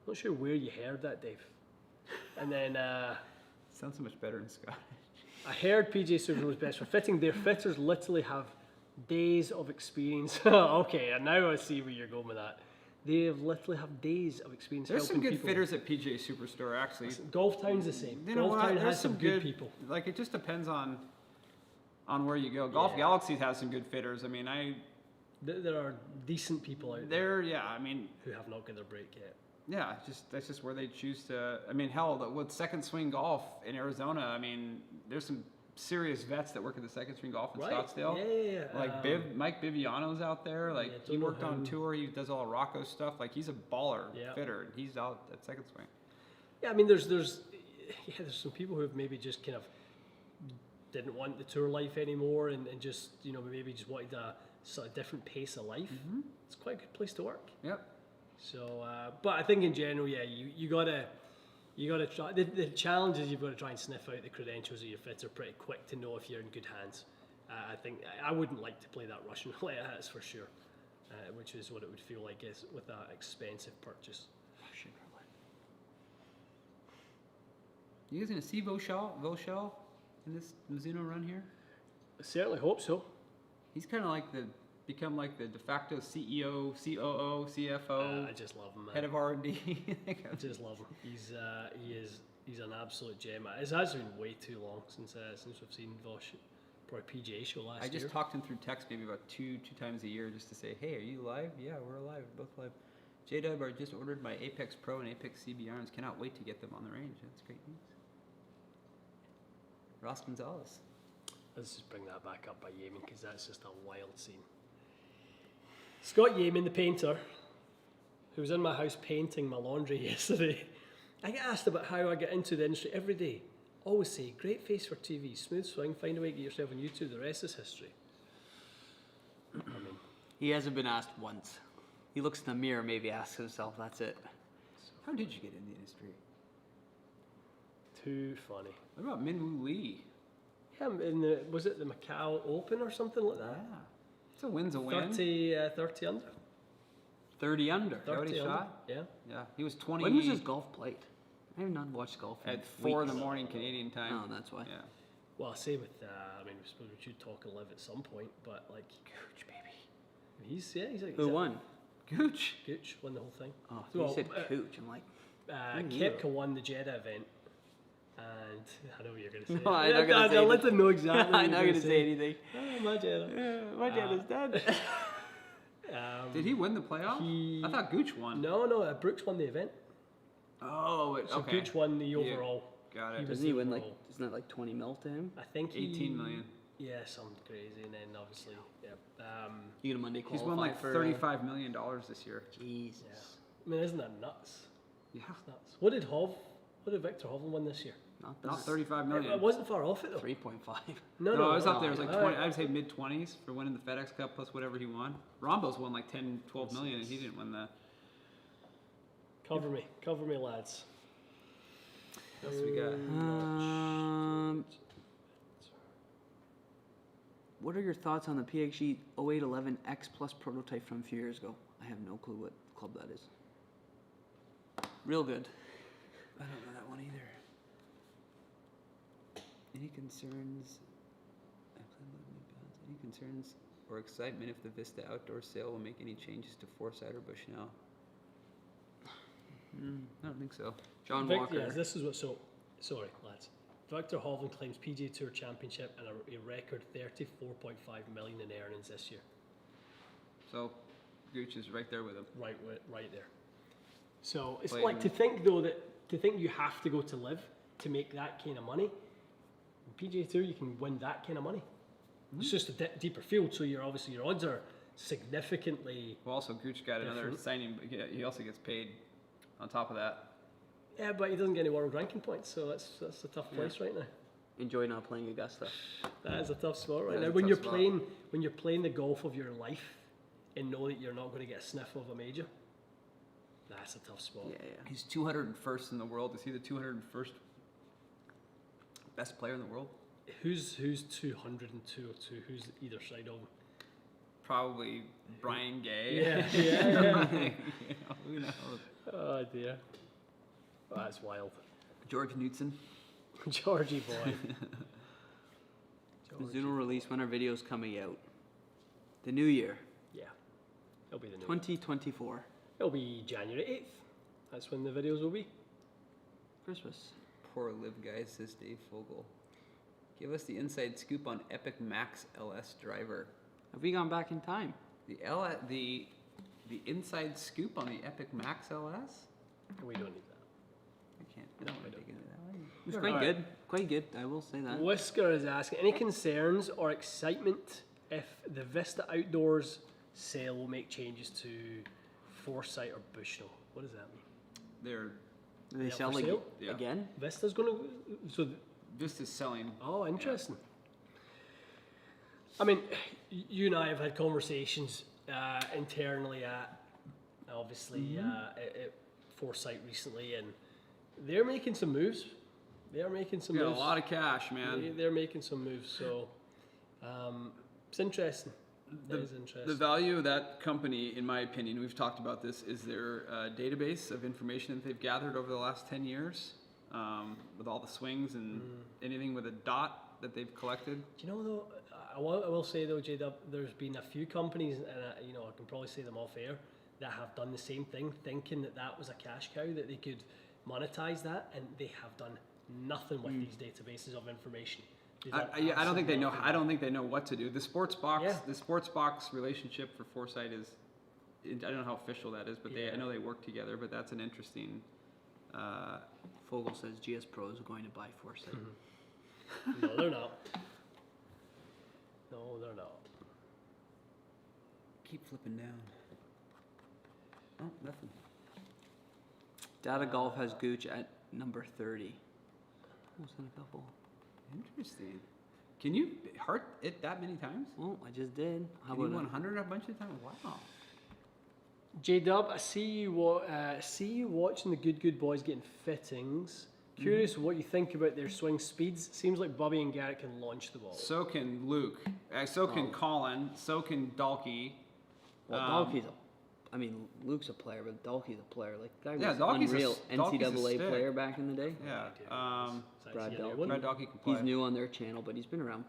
S1: Not sure where you heard that, Dave. And then
S2: Sounds so much better in Scottish.
S1: I heard PJ Superstore is best for fitting. Their fitters literally have days of experience. Okay, and now I see where you're going with that. They literally have days of experience.
S2: There's some
S1: helping
S2: good
S1: people.
S2: fitters at PJ Superstore, actually.
S1: Golf Town's the same.
S2: You know
S1: Golf
S2: what?
S1: Town
S2: There's
S1: has some good people.
S2: Like, it just depends on where you go. Golf Galaxy has some good fitters. I mean,
S1: There are decent people out there
S2: I mean,
S1: who have not got their break yet.
S2: yeah, that's just where they choose to. I mean, hell, with Second Swing Golf in Arizona, I mean, there's some serious vets that work at the Second Swing Golf in Scottsdale.
S1: Yeah.
S2: Like Mike Viviano's out there. Like he worked on tour. He does all Rocco stuff. Like he's a baller fitter. And he's out at Second Swing.
S1: Yeah, I mean, there's some people who have maybe just kind of didn't want the tour life anymore and just maybe just wanted a sort of different pace of life. Mm-hmm. It's quite a good place to work.
S2: Yep.
S1: So, but I think in general, you gotta try. The challenge is you've got to try and sniff out the credentials of your fitter pretty quick to know if you're in good hands. I think I wouldn't like to play that Russian roulette, that's for sure. Which is what it would feel like is with that expensive purchase.
S3: Russian roulette.
S2: You guys gonna see Voshal in this Mizuno run here?
S1: I certainly hope so.
S2: He's kind of become like the de facto CEO, COO, CFO.
S1: I just love him, man.
S2: Head of R&D.
S1: I just love him. He's an absolute gem. It's actually been way too long since we've seen Vosh. Probably PGA show last year.
S2: I just talked to him through text maybe about two times a year just to say, hey, are you live? Yeah, we're alive. We're both live. J-Dub, I just ordered my Apex Pro and Apex CB irons. Cannot wait to get them on the range. That's great news. Ross Gonzalez.
S1: Let's just bring that back up by Yeaman because that's just a wild scene. Scott Yeaman, the painter, who was in my house painting my laundry yesterday. I get asked about how I get into the industry every day. Always say, great face for TV, smooth swing, find a way to get yourself on YouTube, the rest is history. I mean,
S3: He hasn't been asked once. He looks in the mirror, maybe asks himself, that's it.
S2: How did you get in the industry?
S1: too funny.
S2: What about Minwoo Lee?
S1: Yeah, was it the Macau Open or something like that?
S2: Yeah. It's a win's a win.
S1: 30 under.
S3: 30 under.
S1: 30
S2: what he
S1: under.
S2: shot?
S1: Yeah.
S2: Yeah. He was 20.
S3: When was his golf played? I have not watched golf in
S2: At 4 in the
S3: weeks.
S2: morning Canadian time.
S3: Oh, that's why.
S2: Yeah.
S1: Well, say with, I mean, we suppose we should talk and live at some point, but like,
S2: Gooch, baby.
S1: he's like,
S3: Who won?
S2: Gooch.
S1: Gooch won the whole thing.
S3: Oh,
S1: Well,
S3: you said Cooch. I'm like,
S1: Kepka won the Jeddah event, and I know what you're going to say.
S3: No, I'm not gonna say
S1: I'll let
S3: anything.
S1: them know exactly.
S3: I'm
S1: what
S3: not
S1: you're
S3: going to say anything.
S1: Oh, my Jeddah.
S3: My dad is dead.
S2: Did he win the playoff? I thought Gooch won.
S1: No, Brooks won the event.
S2: Oh,
S1: So
S2: okay.
S1: Gooch won the overall.
S2: Got
S1: He
S2: it.
S1: was
S3: Doesn't he win like,
S1: overall.
S3: isn't that like 20 mil to him?
S1: I think
S2: 18 million.
S1: Yeah, something crazy, and then obviously, yeah.
S3: You get a Monday
S2: He's
S3: qualify
S2: won like
S3: for
S2: $35 million this year.
S3: Jesus.
S1: I mean, isn't that nuts?
S2: Yeah.
S1: That's nuts. What did Victor Hovland win this year?
S2: Not 35 million.
S1: It wasn't far off it though.
S3: 3.5.
S2: No, it was up there. It was like
S1: no.
S2: 20. I would say mid 20s for winning the FedEx Cup plus whatever he won. Rombo's won like 10, 12 million, and he didn't win the.
S1: Cover me, lads.
S2: What else we got?
S3: What are your thoughts on the PXG 0811 X Plus prototype from a few years ago? I have no clue what club that is. Real good.
S2: I don't know that one either. Any concerns? Any concerns or excitement if the Vista outdoor sale will make any changes to Foresight or Bushnell? I don't think so.
S3: John
S1: Vic,
S3: Walker.
S1: yeah, this is what. So, sorry, lads. Victor Hovland claims PGA Tour Championship and a record 34.5 million in earnings this year.
S2: So, Gooch is right there with him.
S1: Right there. So it's
S2: Playing-
S1: like to think though that you have to go to live to make that kind of money. In PGA Tour, you can win that kind of money. It's just a deeper field, so your odds are significantly.
S2: Well, also Gooch got another
S1: Different.
S2: signing, but he also gets paid on top of that.
S1: Yeah, but he doesn't get any world ranking points, so that's a tough place right now.
S3: Enjoy not playing Augusta.
S1: That is a tough spot right
S2: That
S1: now.
S2: is a
S1: When
S2: tough
S1: you're
S2: spot.
S1: playing the golf of your life, and know that you're not going to get a sniff of a major. That's a tough spot.
S3: Yeah.
S2: He's 201st in the world. Is he the 201st best player in the world?
S1: Who's 200 and 202? Who's either side of him?
S2: Probably Brian Gay.
S1: Yeah.
S2: Who knows?
S1: Oh dear. Oh, that's wild.
S2: George Knudsen.
S1: Georgie boy.
S3: Mizuno release, when are videos coming out? The new year,
S1: Yeah. It'll be the new
S3: 2024.
S1: It'll be January 8th. That's when the videos will be.
S3: Christmas.
S2: Poor live guys, says Dave Fogel. Give us the inside scoop on Epic Max LS driver.
S3: Have we gone back in time?
S2: The inside scoop on the Epic Max LS?
S1: We don't need that.
S2: I don't want to dig into that one.
S3: It was quite good. Quite good, I will say that.
S1: Whisker is asking, any concerns or excitement if the Vista Outdoors sale will make changes to Foresight or Bushnell? What does that mean?
S2: They're
S3: Do they
S1: Yeah,
S3: sell
S1: for
S3: like
S1: sale?
S2: Yeah.
S3: again?
S1: Vista's going to... So,
S2: just as selling.
S1: oh, interesting. I mean, you and I have had conversations internally at, obviously, at Foresight recently, and they're making some moves. They are making some
S2: Got a
S1: moves.
S2: lot of cash, man.
S1: They're making some moves, so it's interesting. It is interesting.
S2: The value of that company, in my opinion, we've talked about this, is their database of information that they've gathered over the last 10 years, with all the swings and anything with a dot that they've collected.
S1: Do you know though? I will say though, J-Dub, there's been a few companies, and I can probably say them off air, that have done the same thing, thinking that was a cash cow, that they could monetize that, and they have done nothing with these databases of information. They've done
S2: I don't think they know.
S1: absolutely
S2: I don't think they know what to do. The sports box,
S1: Yeah.
S2: the sports box relationship for Foresight is. I don't know how official that is, but I
S1: Yeah.
S2: know they work together. But that's an interesting.
S3: Fogel says GS Pros are going to buy Foresight.
S1: nothing. No, they're not. No, they're not.
S2: Keep flipping down. Oh, nothing.
S3: Data Golf has Gooch at number 30. Almost in a couple.
S2: Interesting. Can you heart it that many times?
S3: Oh, I just did. How
S2: Can you
S3: about
S2: 100 a bunch of times? Wow.
S1: J-Dub, I see you watching the good boys getting fittings. Curious what you think about their swing speeds. Seems like Bobby and Garrett can launch the ball.
S2: So can Luke. So can Colin. So can Dalkey.
S3: Well, Luke's a player, but Dalkey's a player. Like, that
S2: Yeah,
S3: was
S2: Dalkey's
S3: unreal
S2: Dalkey's a
S3: NCAA
S2: stick.
S3: player back in the day.
S2: Yeah.
S3: Brad
S1: Yeah,
S3: Dalkey.
S2: Brad Dalkey can play.
S3: He's new on their channel, but he's been around.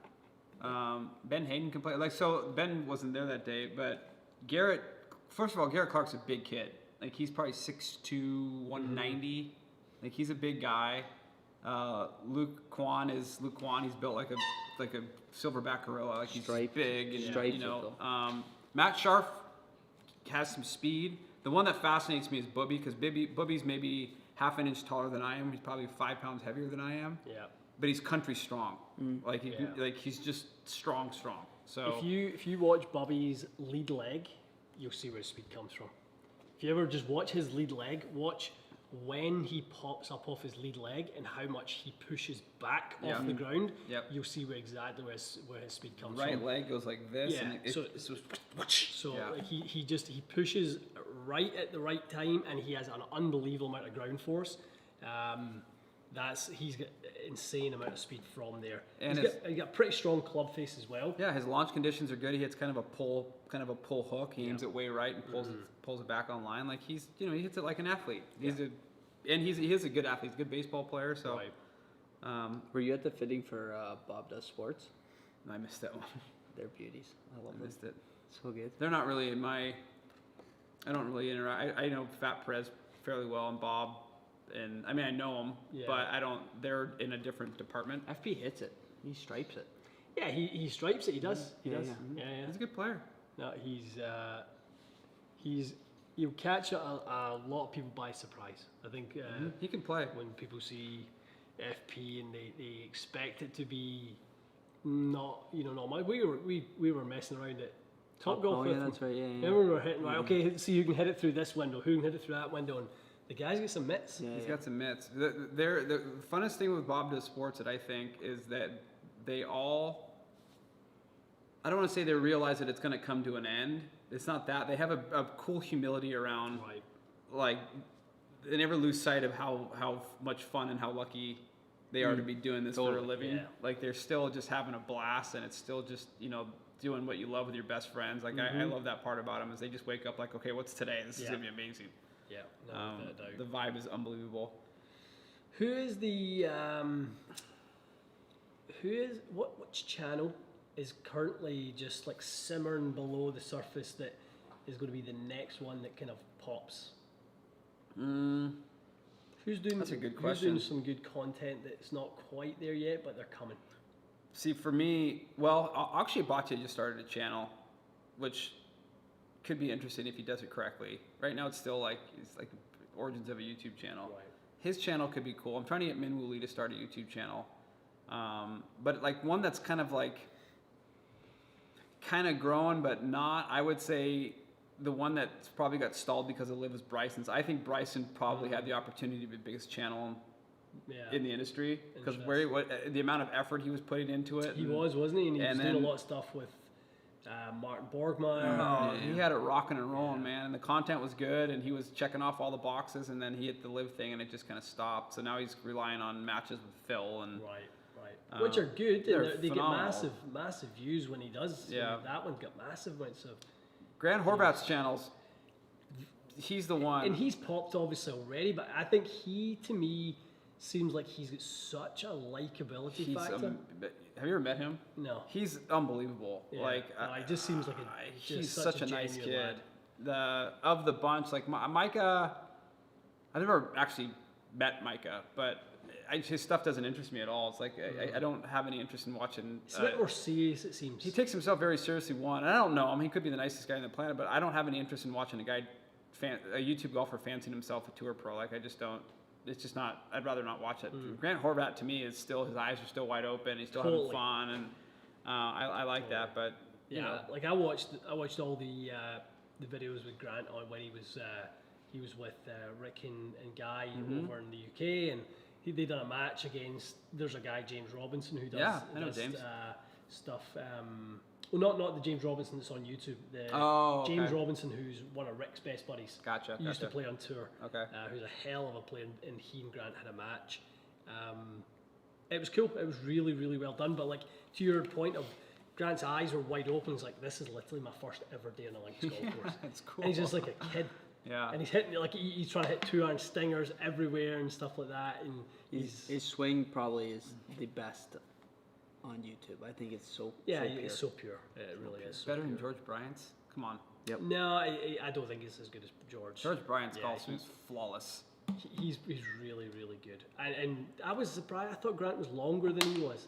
S2: Ben Hayden can play. So Ben wasn't there that day, but Garrett. First of all, Garrett Clark's a big kid. Like, he's probably 6'2", 190. Like, he's a big guy. Luke Kwan. He's built like a silverback gorilla. Like, he's
S3: Striped.
S2: big and
S3: Striped,
S2: Matt Scharf has some speed. The one that fascinates me is Bubby, because Bubby's maybe half an inch taller than I am. He's probably 5 pounds heavier than I am.
S1: Yeah.
S2: But he's country strong. Like,
S1: Yeah.
S2: he's just strong. So
S1: If you watch Bobby's lead leg, you'll see where his speed comes from. If you ever just watch his lead leg, watch when he pops up off his lead leg and how much he pushes back off the ground.
S2: Yep.
S1: You'll see where his speed comes
S2: right
S1: from.
S2: leg goes like this,
S1: Yeah,
S2: and
S1: So
S2: Yeah.
S1: like, he pushes right at the right time, and he has an unbelievable amount of ground force. he's got insane amount of speed from there.
S2: And
S1: He's got a pretty strong club face as well.
S2: Yeah, his launch conditions are good. He hits kind of a pull hook. He aims it way right and pulls it back on line. Like he hits it like an athlete. He is a good athlete. He's a good baseball player. So,
S1: right.
S3: Were you at the fitting for Bob Does Sports?
S2: I missed that one.
S3: They're beauties. I love them.
S2: Missed it.
S3: So good.
S2: They're not really in my. I don't really interact. I know Fat Perez fairly well and Bob, and I mean I know them, but I don't. They're in a different department.
S3: FP hits it. He stripes it.
S1: Yeah, he stripes it. He does. He does.
S3: Yeah.
S1: Yeah.
S2: He's a good player.
S1: No, he'll catch a lot of people by surprise. I think
S2: He can play.
S1: when people see FP and they expect it to be not much. We were messing around at Top Golf with
S3: yeah,
S1: him.
S3: that's right. Yeah.
S1: Remember we were hitting right. Okay, see who can hit it through this window, who can hit it through that window, and the guy's got some mitts.
S3: Yeah,
S2: He's got some mitts. The funnest thing with Bob Does Sports that I think is that they all, I don't want to say they realize that it's going to come to an end. It's not that. They have a cool humility around,
S1: Right.
S2: like, they never lose sight of how much fun and how lucky they are to be doing this for a living.
S1: Yeah.
S2: Like, they're still just having a blast, and it's still just, doing what you love with your best friends. Like, I love that part about them is they just wake up like, okay, what's today? This is going to be amazing.
S1: Yeah. No, without a doubt.
S2: The vibe is unbelievable.
S1: Which channel is currently just like simmering below the surface that is going to be the next one that kind of pops? Who's doing?
S2: That's a good
S1: Who's
S2: question.
S1: doing some good content that's not quite there yet, but they're coming?
S2: See, for me, well, actually, Boucher just started a channel, which could be interesting if he does it correctly. Right now, it's like origins of a YouTube channel.
S1: Right.
S2: His channel could be cool. I'm trying to get Min Woo Lee to start a YouTube channel, but like one that's kind of growing, but not. I would say the one that's probably got stalled because of Liv is Bryson's. I think Bryson probably had the opportunity to be the biggest channel in the industry because the amount of effort he was putting into it.
S1: He wasn't he? And he was doing a lot of stuff with Martin Borgmeyer.
S2: He had it rocking and rolling, man, and the content was good, and he was checking off all the boxes, and then he hit the Liv thing, and it just kind of stopped. So now he's relying on matches with Phil and
S1: Right. Which are good. They get
S2: phenomenal.
S1: massive views when he does.
S2: Yeah.
S1: That one got massive amounts of.
S2: Grant Horvat's channels. He's the one.
S1: And he's popped obviously already, but I think he, to me, seems like he's got such a likability factor.
S2: Have you ever met him?
S1: No.
S2: He's unbelievable.
S1: Yeah. He just seems like
S2: he's such a nice
S1: genuine
S2: kid.
S1: lad.
S2: Of the bunch, like Micah, I've never actually met Micah, but his stuff doesn't interest me at all. It's like I don't have any interest in watching.
S1: It's a bit more serious, it seems.
S2: He takes himself very seriously. And I don't know him. He could be the nicest guy on the planet, but I don't have any interest in watching a YouTube golfer fancying himself a tour pro. Like I just don't. It's just not. I'd rather not watch it. Grant Horvat to me is still, his eyes are still wide open. He's still having fun, and I like that. But
S1: like I watched all the videos with Grant on when he was with Rick and Guy over in the UK, and they done a match against. There's a guy, James Robinson, who does
S2: I know James.
S1: Stuff. Well, not the James Robinson that's on YouTube. James Robinson, who's one of Rick's best buddies.
S2: Gotcha.
S1: Used to play on tour.
S2: Okay.
S1: Who's a hell of a player, and he and Grant had a match. It was cool. It was really, really well done. But like to your point of Grant's eyes were wide open. He's like, this is literally my first ever day on a links golf course.
S2: That's cool.
S1: And he's just like a kid.
S2: Yeah.
S1: And he's hitting like he's trying to hit 2-iron stingers everywhere and stuff like that. And
S3: His swing probably is the best on YouTube. I think it's so pure.
S1: It's so pure. It really is. So
S2: Better
S1: pure.
S2: than George Bryant's. Come on.
S3: Yep.
S1: No, I don't think it's as good as George.
S2: George Bryant's golf swing is flawless.
S1: He's really, really good. And I was surprised. I thought Grant was longer than he was.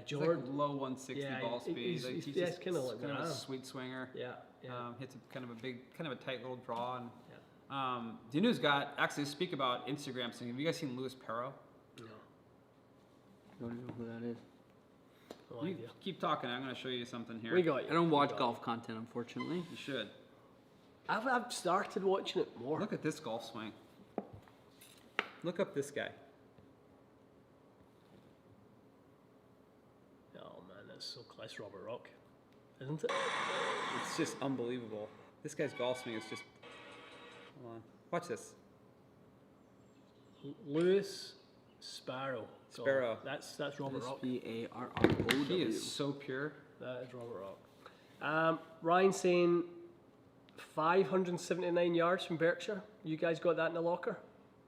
S1: George,
S2: It's like low 160 ball speed.
S1: He's
S2: just
S1: kind of like
S2: kind of a
S1: that.
S2: sweet swinger.
S1: Yeah.
S2: Hits a kind of a tight little draw. And Dinu's got, actually, to speak about Instagram thing, have you guys seen Louis Perro?
S1: No.
S3: Don't know who that is.
S1: No
S2: You
S1: idea.
S2: keep talking. I'm going to show you something here.
S1: We got you.
S3: I don't watch golf content, unfortunately.
S2: You should.
S1: I've started watching it more.
S2: Look at this golf swing. Look up this guy.
S1: Oh man, that's Robert Rock, isn't it?
S2: It's just unbelievable. This guy's golf swing is just. Hold on. Watch this.
S1: Lewis Sparrow. So
S2: Sparrow.
S1: That's Robert Rock.
S3: Sparrow.
S2: He is so pure.
S1: That is Robert Rock. Ryan saying 579 yards from Berkshire. You guys got that in the locker?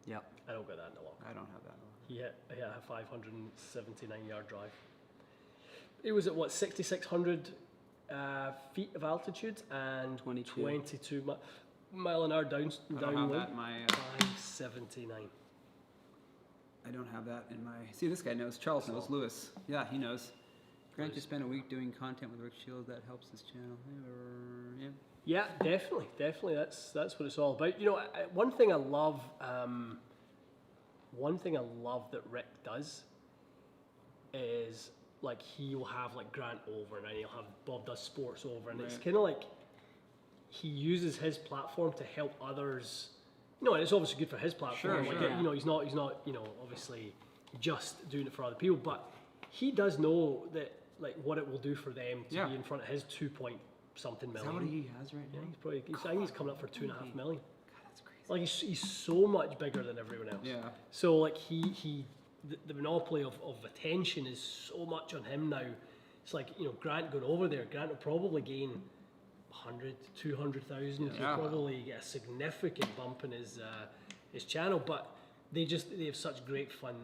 S3: Yep.
S1: I don't got that in the locker.
S2: I don't have that.
S1: He hit a 579 yard drive. It was at what, 6,600 feet of altitude and 22 mile an hour
S2: I don't have
S1: downwind.
S2: that in my.
S1: 579.
S2: I don't have that in my. See, this guy knows. Charles knows. Lewis. Yeah, he knows. Grant just spent a week doing content with Rick Shields. That helps his channel. Yeah.
S1: Yeah, definitely. That's what it's all about. You know, one thing I love that Rick does is like he will have like Grant over and then he'll have Bob Does Sports over, and it's
S2: Right.
S1: kind of like he uses his platform to help others. You know, and it's obviously good for his platform.
S2: Sure,
S1: like,
S2: sure.
S1: you know, he's not, you know, obviously just doing it for other people, but he does know that like what it will do for them to
S2: Yeah.
S1: be in front of his 2-point-something
S2: Is
S1: million.
S2: that what he has right
S1: Yeah,
S2: now?
S1: he's probably. I think he's coming up for 2.5 million.
S2: God, that's crazy.
S1: Like he's so much bigger than everyone else.
S2: Yeah.
S1: So like the monopoly of attention is so much on him now. It's like, you know, Grant going over there. Grant will probably gain 100, 200,000.
S2: Yeah.
S1: He'll probably get a significant bump in his channel. But they have such great fun,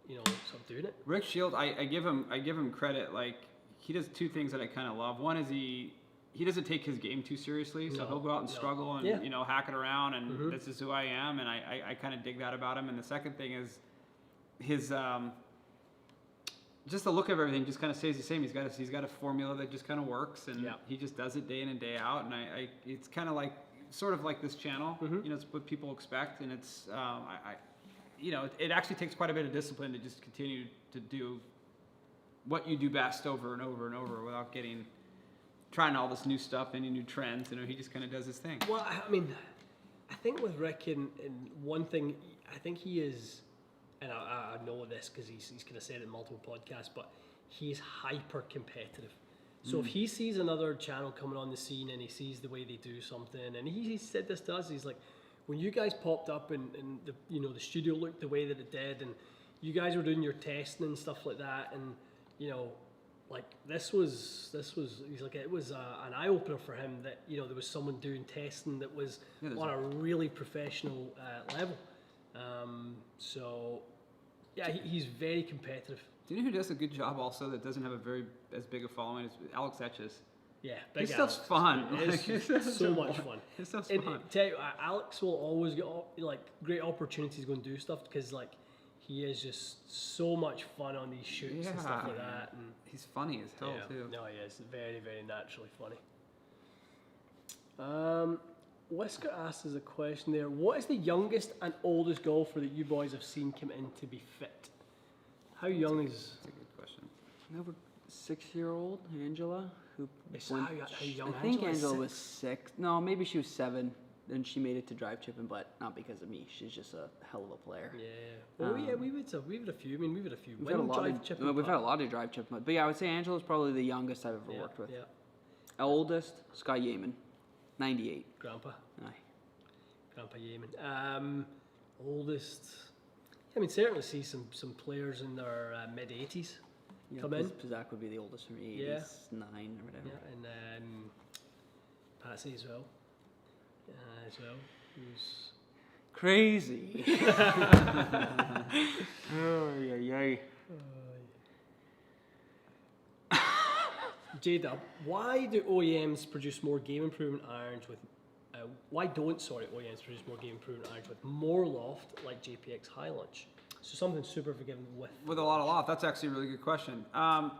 S1: you know, sort of doing it.
S2: Rick Shield, I give him credit. Like he does two things that I kind of love. One is he doesn't take his game too seriously, so
S1: No,
S2: he'll go out and
S1: no.
S2: struggle and
S1: Yeah.
S2: you know hack it around, and
S1: Mhm.
S2: this is who I am, and I kind of dig that about him. And the second thing is his just the look of everything just kind of stays the same. He's got a formula that just kind of works, and
S1: Yeah.
S2: he just does it day in and day out. And it's kind of like sort of like this channel,
S1: Mhm.
S2: you know, it's what people expect, and it's you know, it actually takes quite a bit of discipline to just continue to do what you do best over and over and over without trying all this new stuff, any new trends. You know, he just kind of does his thing.
S1: Well, I mean, I think with Rick, in one thing, I think he is, and I know this because he's kind of said it in multiple podcasts, but he is hyper competitive. So if he sees another channel coming on the scene and he sees the way they do something, and he said this to us, he's like, when you guys popped up and the, you know, the studio looked the way that it did, and you guys were doing your testing and stuff like that, and you know, like this was he's like, it was an eye opener for him that, you know, there was someone doing testing that was on a really professional level. So yeah, he's very competitive.
S2: Do you know who does a good job also that doesn't have as big a following as Alex Etches?
S1: Yeah,
S2: His
S1: big
S2: stuff's
S1: Alex.
S2: fun.
S1: It's so much fun.
S2: His stuff's
S1: And
S2: fun.
S1: tell you, Alex will always get like great opportunities going to do stuff because like he is just so much fun on these shoots and stuff like
S2: Yeah.
S1: that. And
S2: He's funny as hell too.
S1: no, he is very, very naturally funny. Whisker asks us a question there. What is the youngest and oldest golfer that you boys have seen come in to be fit? How young is?
S2: That's a good question.
S3: Another 6-year-old Angela who
S1: It's
S3: went.
S1: how young
S3: I think
S1: Angela is?
S3: Angela was 6. No, maybe she was 7. Then she made it to drive chipping, but not because of me. She's just a hell of a player.
S1: Yeah. Well, yeah, we've had a few. I mean, we've had a few.
S3: We've had a lot
S1: drive
S3: of
S1: chipping,
S3: we've had a lot of drive chipping, but yeah, I would say Angela's probably the youngest I've ever worked with.
S1: Yeah,
S3: Oldest, Sky Yeaman, 98.
S1: Grandpa.
S3: Aye.
S1: Grandpa Yeaman. Oldest. I mean, certainly see some players in their mid 80s come in.
S3: Zach would be the oldest for me,
S1: Yeah.
S3: 89 or whatever.
S1: Yeah, and Patsy as well. Who's
S3: Crazy. Oh, yeah.
S1: J-Dub, why do OEMs produce more game improvement irons with? Why don't OEMs produce more game improvement irons with more loft like JPX High Lunch? So something super forgiving with
S2: With a lot of loft. That's actually a really good question. I'll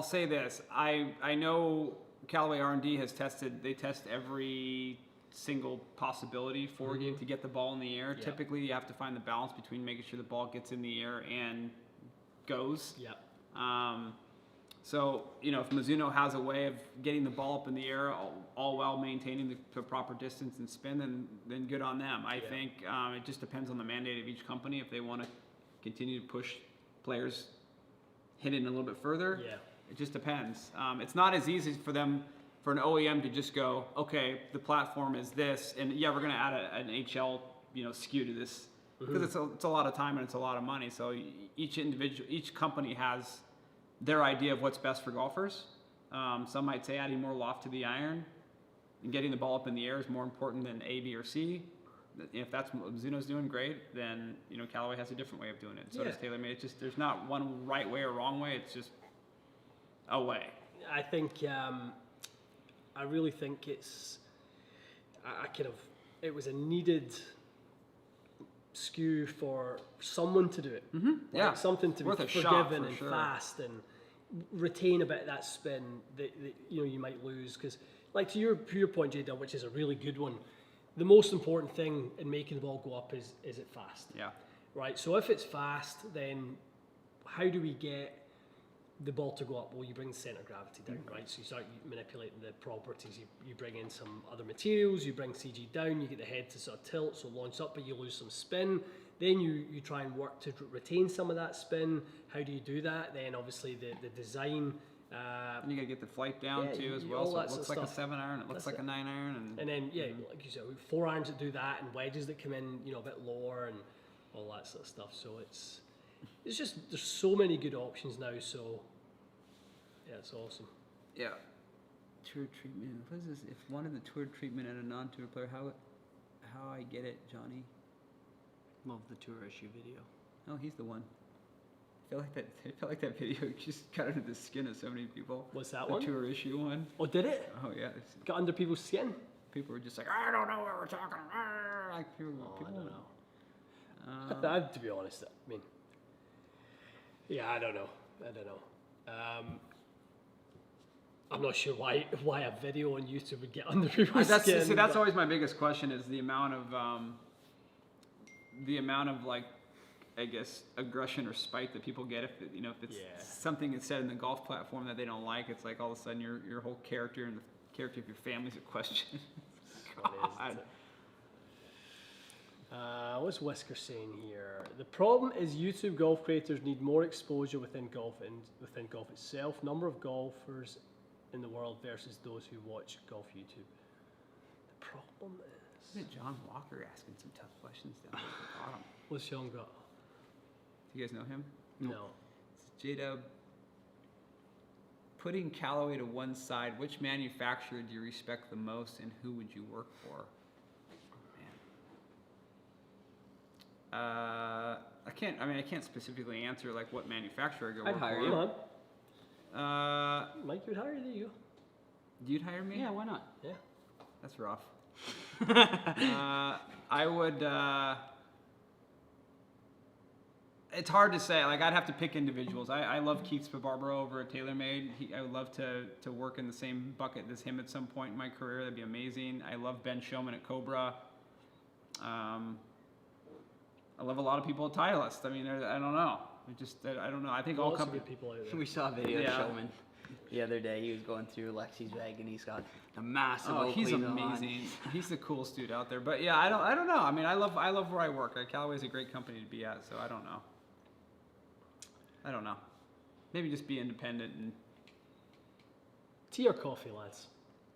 S2: say this. I know Callaway R&D has tested. They test every single possibility for you to get the ball in the air.
S1: Yeah.
S2: Typically, you have to find the balance between making sure the ball gets in the air and goes.
S1: Yeah.
S2: So, you know, if Mizuno has a way of getting the ball up in the air all while maintaining the proper distance and spin, then good on them. I think it just depends on the mandate of each company. If they want to continue to push players hit it a little bit further,
S1: Yeah.
S2: it just depends. It's not as easy for an OEM to just go, okay, the platform is this, and yeah, we're going to add an HL skew to this because it's a lot of time and it's a lot of money. So each company has their idea of what's best for golfers. Some might say adding more loft to the iron and getting the ball up in the air is more important than A, B, or C. If that's what Mizuno's doing, great. Then Callaway has a different way of doing it. So does TaylorMade. It's just there's not one right way or wrong way. It's just a way.
S1: I think I really think it was a needed skew for someone to do it.
S2: Yeah,
S1: something to
S2: worth
S1: be
S2: a shot,
S1: forgiven
S2: for
S1: and
S2: sure.
S1: fast and retain a bit of that spin that you might lose. Because like to your point, Jada, which is a really good one, the most important thing in making the ball go up is it fast?
S2: Yeah.
S1: Right. So if it's fast, then how do we get the ball to go up? Well, you bring the center of gravity down, right? So you start manipulating the properties. You bring in some other materials, you bring CG down, you get the head to sort of tilt, so launch up, but you lose some spin. Then you try and work to retain some of that spin. How do you do that? Then obviously the design.
S2: And you gotta get the flight down too as well.
S1: all
S2: So
S1: that
S2: it
S1: sort
S2: looks
S1: of
S2: like a
S1: stuff.
S2: 7-iron. It looks like a 9-iron,
S1: And then like you said, 4-irons that do that, and wedges that come in, a bit lower, and all that sort of stuff. So it's just there's so many good options now. So yeah, it's awesome.
S2: yeah. Tour treatment. What is this? If one of the tour treatment and a non-tour player, how I get it, Johnny?
S3: Love the tour issue video.
S2: Oh, he's the one. I felt like that video just got under the skin of so many people.
S1: What's that
S2: the
S1: one?
S2: tour issue one.
S1: Oh, did it?
S2: Oh yeah.
S1: Got under people's skin?
S2: People were just like, I don't know what we're talking about. Like people,
S1: I don't know. To be honest, I mean, yeah, I don't know. I'm not sure why a video on YouTube would get under people's skin.
S2: See, that's always my biggest question is the amount of like, I guess, aggression or spite that people get if it's something that's said in the golf platform that they don't like. It's like all of a sudden your whole character and the character of your family's at question. God.
S1: What's Whisker saying here? The problem is YouTube golf creators need more exposure within golf and within golf itself. Number of golfers in the world versus those who watch golf YouTube. The problem is...
S2: Isn't it John Walker asking some tough questions down at the bottom?
S1: What's Sean got?
S2: Do you guys know him?
S1: No.
S2: It's J-Dub. Putting Callaway to one side, which manufacturer do you respect the most and who would you work for? Man. I can't specifically answer like what manufacturer I go work
S3: hire
S2: for.
S3: you.
S1: Come on. Mike, you'd hire you.
S2: You'd hire me?
S3: Yeah, why not?
S1: Yeah.
S2: That's rough. I would. It's hard to say. Like I'd have to pick individuals. I love Keith Spabarbaro over at TaylorMade. I would love to work in the same bucket as him at some point in my career. That'd be amazing. I love Ben Showman at Cobra. I love a lot of people at Titleist. I mean, I don't know. I don't know. I think all
S1: Lots of
S2: companies.
S1: good people out there.
S3: We saw a video of
S2: Yeah.
S3: Showman the other day. He was going through Lexi's bag and he's got a massive
S2: Oh, he's
S3: Oakley on.
S2: amazing. He's the coolest dude out there. But yeah, I don't know. I mean, I love where I work. Callaway's a great company to be at, so I don't know. Maybe just be independent and.
S1: Tea or coffee, lads?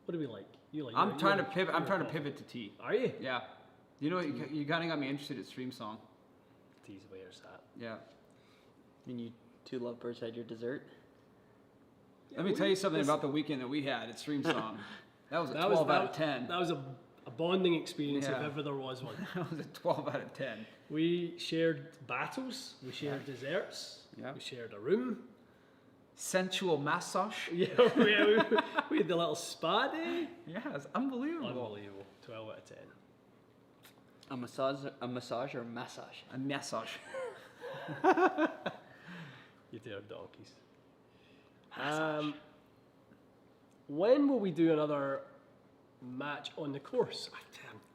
S1: What do we like? You like?
S2: I'm trying to pivot to tea.
S1: Are you?
S2: Yeah. You know, you kind of got me interested at Stream Song.
S1: Tea's where's that?
S2: Yeah.
S3: And you two lovebirds had your dessert?
S2: Let me tell you something about the weekend that we had at Stream Song. That was a 12 out of 10.
S1: That was a bonding experience if
S2: Yeah.
S1: ever there was one.
S2: That was a 12 out of 10.
S1: We shared battles, we shared desserts,
S2: Yeah.
S1: we shared a room.
S2: Sensual massage.
S1: Yeah, we had the little spa day.
S2: Yeah, it's unbelievable.
S1: Unbelievable. 12 out of 10.
S3: A massage or a massage?
S2: A massage.
S1: You dare donkeys. When will we do another match on the course?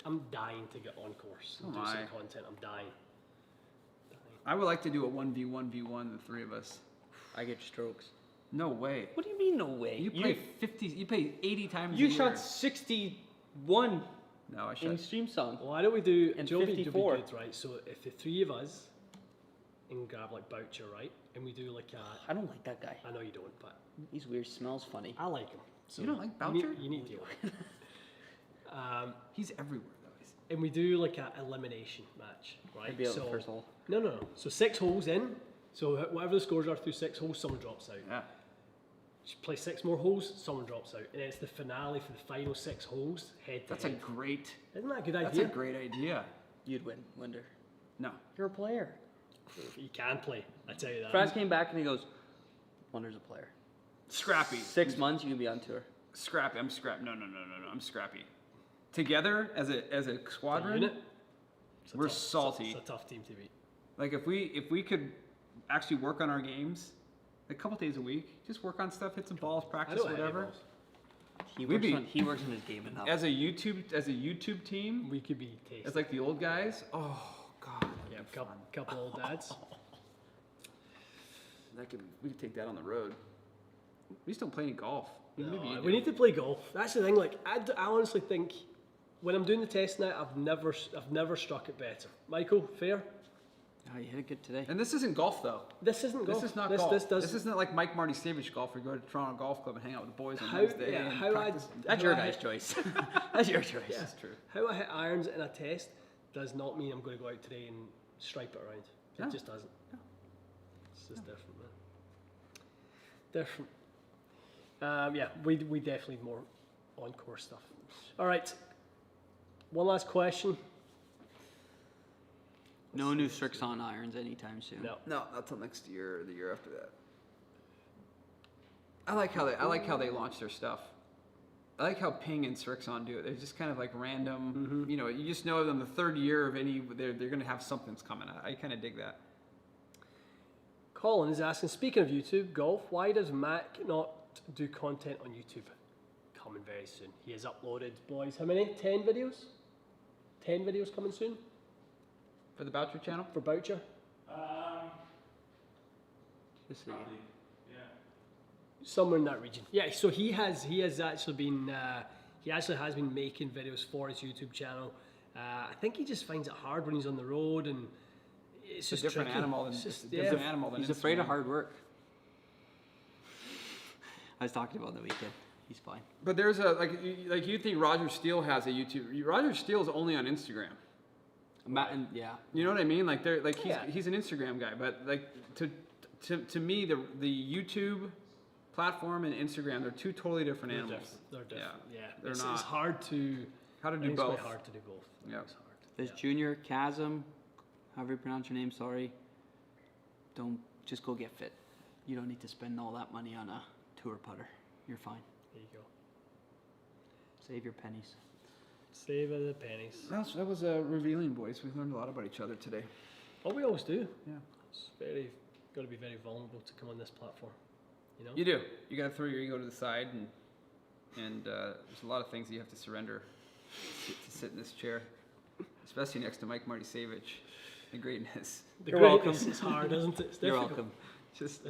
S1: I'm dying to get on course and do some content. I'm dying.
S2: I would like to do a 1v1v1, the three of us.
S3: I get strokes.
S2: No way.
S3: What do you mean, no way?
S2: You play 80 times
S3: You
S2: a year.
S3: shot 61
S2: No, I
S3: in
S2: shot.
S3: Stream Song.
S1: Why don't we do
S3: And
S1: Joby
S3: 54.
S1: good, right? So if the three of us and grab like Boucher, right? And we do like a...
S3: I don't like that guy.
S1: I know you don't, but
S3: He's weird, smells funny.
S1: I like him. So
S2: You don't like
S1: you need-
S2: Boucher?
S1: You need to.
S2: He's everywhere though.
S1: and we do like a elimination match, right?
S3: I'd be out the first hole.
S1: No. So 6 holes in. So whatever the scores are through 6 holes, someone drops out.
S2: Yeah.
S1: Just play 6 more holes, someone drops out, and then it's the finale for the final 6 holes, head to
S2: That's a
S1: head.
S2: great.
S1: Isn't that a good
S2: That's
S1: idea?
S2: a great idea.
S3: You'd win, Winder.
S2: No.
S3: You're a player.
S1: You can play, I tell you that.
S3: Franz came back and he goes, Winder's a player.
S2: Scrappy.
S3: 6 months, you can be on tour.
S2: Scrappy. I'm scrappy. No. I'm scrappy. Together as a squadron,
S1: Unit,
S2: we're salty.
S1: It's a tough team to beat.
S2: Like if we could actually work on our games, a couple days a week, just work on stuff, hit some balls,
S1: I
S2: practice,
S1: don't have any
S2: whatever.
S1: balls.
S3: He
S2: We'd
S3: works on his game enough.
S2: As a YouTube team,
S1: We could be tasty.
S2: as like the old guys. Oh God.
S1: Yeah, couple old dads.
S2: We could take that on the road. We just don't play any golf.
S1: No,
S2: Maybe you
S1: we
S2: do.
S1: need to play golf. That's the thing. Like I honestly think when I'm doing the test now, I've never struck it better. Michael, fair?
S3: Oh, you hit it good today.
S2: And this isn't golf though.
S1: This isn't golf.
S2: This is not
S1: this,
S2: golf.
S1: This
S2: This isn't like Mike Marty Savage golf where you go to Toronto Golf Club and hang out with the boys on
S1: How-
S2: Wednesday.
S1: yeah,
S2: and
S1: how I-
S2: practice.
S3: That's your guy's choice. That's your choice.
S1: Yeah.
S2: That's true.
S1: How I hit irons in a test does not mean I'm going to go out today and stripe it around.
S2: No.
S1: It just doesn't. It's just different, man. Different. Yeah, we definitely need more on-course stuff. All right. One last question.
S3: No new Strixon irons anytime soon.
S1: No.
S2: No, not till next year or the year after that. I like how they launch their stuff. I like how Ping and Strixon do it. They're just kind of like random. You know, you just know them the third year of any. They're going to have something's coming. I kind of dig that.
S1: Colin is asking, speaking of YouTube, golf, why does Mac not do content on YouTube? Coming very soon. He has uploaded, boys, how many? 10 videos? 10 videos coming soon
S2: For the Boucher Channel.
S1: for Boucher?
S3: Just so you-
S1: Somewhere in that region. Yeah, so he has actually been, he actually has been making videos for his YouTube channel. I think he just finds it hard when he's on the road and it's just
S2: It's a different
S1: tricky.
S2: animal than
S1: It's
S2: it's
S1: just,
S2: a
S1: yeah.
S2: different animal than
S3: He's afraid of
S2: Instagram.
S3: hard work. I was talking about the weekend. He's fine.
S2: But there's like you think Roger Steele has a YouTube. Roger Steele's only on Instagram.
S3: Yeah.
S2: You know what I mean? Like they're like
S1: Yeah.
S2: he's an Instagram guy, but like to me the YouTube platform and Instagram, they're two totally different animals.
S1: They're different. Yeah,
S2: they're
S1: it's
S2: not.
S1: hard to.
S2: How to
S1: I
S2: do
S1: think
S2: both.
S1: It's quite hard to do both.
S2: Yeah.
S1: It's hard.
S3: There's
S1: Yeah.
S3: Junior, Chasm, however you pronounce your name, sorry. Don't just go get fit. You don't need to spend all that money on a tour putter. You're fine.
S1: There you go.
S3: Save your pennies.
S1: Save the pennies.
S2: That was revealing, boys. We learned a lot about each other today.
S1: Oh, we always do.
S2: Yeah.
S1: It's got to be very vulnerable to come on this platform. You know.
S2: You do. You got to throw your ego to the side, and there's a lot of things you have to surrender to sit in this chair, especially next to Mike Marty Savage. The greatness.
S1: The
S3: You're
S1: greatness
S3: welcome.
S1: is hard, isn't it? It's
S3: You're
S1: difficult.
S3: welcome.
S2: Just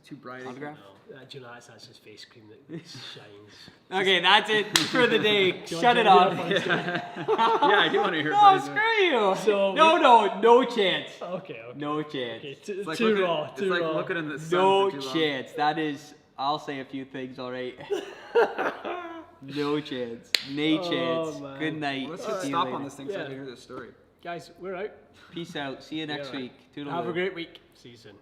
S2: too bright.
S3: Autograph?
S1: No, do you know that's his face cream that shines.
S3: Okay, that's it for the day.
S1: Do you
S3: Shut it
S1: want
S3: off.
S1: to do a funny story?
S2: Yeah, I do want to hear
S3: No,
S2: about it.
S3: screw you.
S1: So
S3: no chance.
S1: Okay.
S3: No chance.
S1: Okay,
S2: It's like
S1: too
S2: looking,
S1: raw.
S2: it's
S1: Too
S2: like
S1: raw.
S2: looking in the sun
S3: No
S2: for too long.
S3: chance. That is, I'll say a few things, all right? No chance. Nay
S1: Oh,
S3: chance.
S1: man.
S3: Good night.
S2: Well, let's
S3: See
S2: just
S3: you
S2: stop
S3: later.
S2: on this thing so I
S1: Yeah.
S2: can hear this story.
S1: Guys, we're out.
S3: Peace out. See you next
S1: Yeah, right.
S3: week. Toodaloo.
S1: Have a great week. See you soon.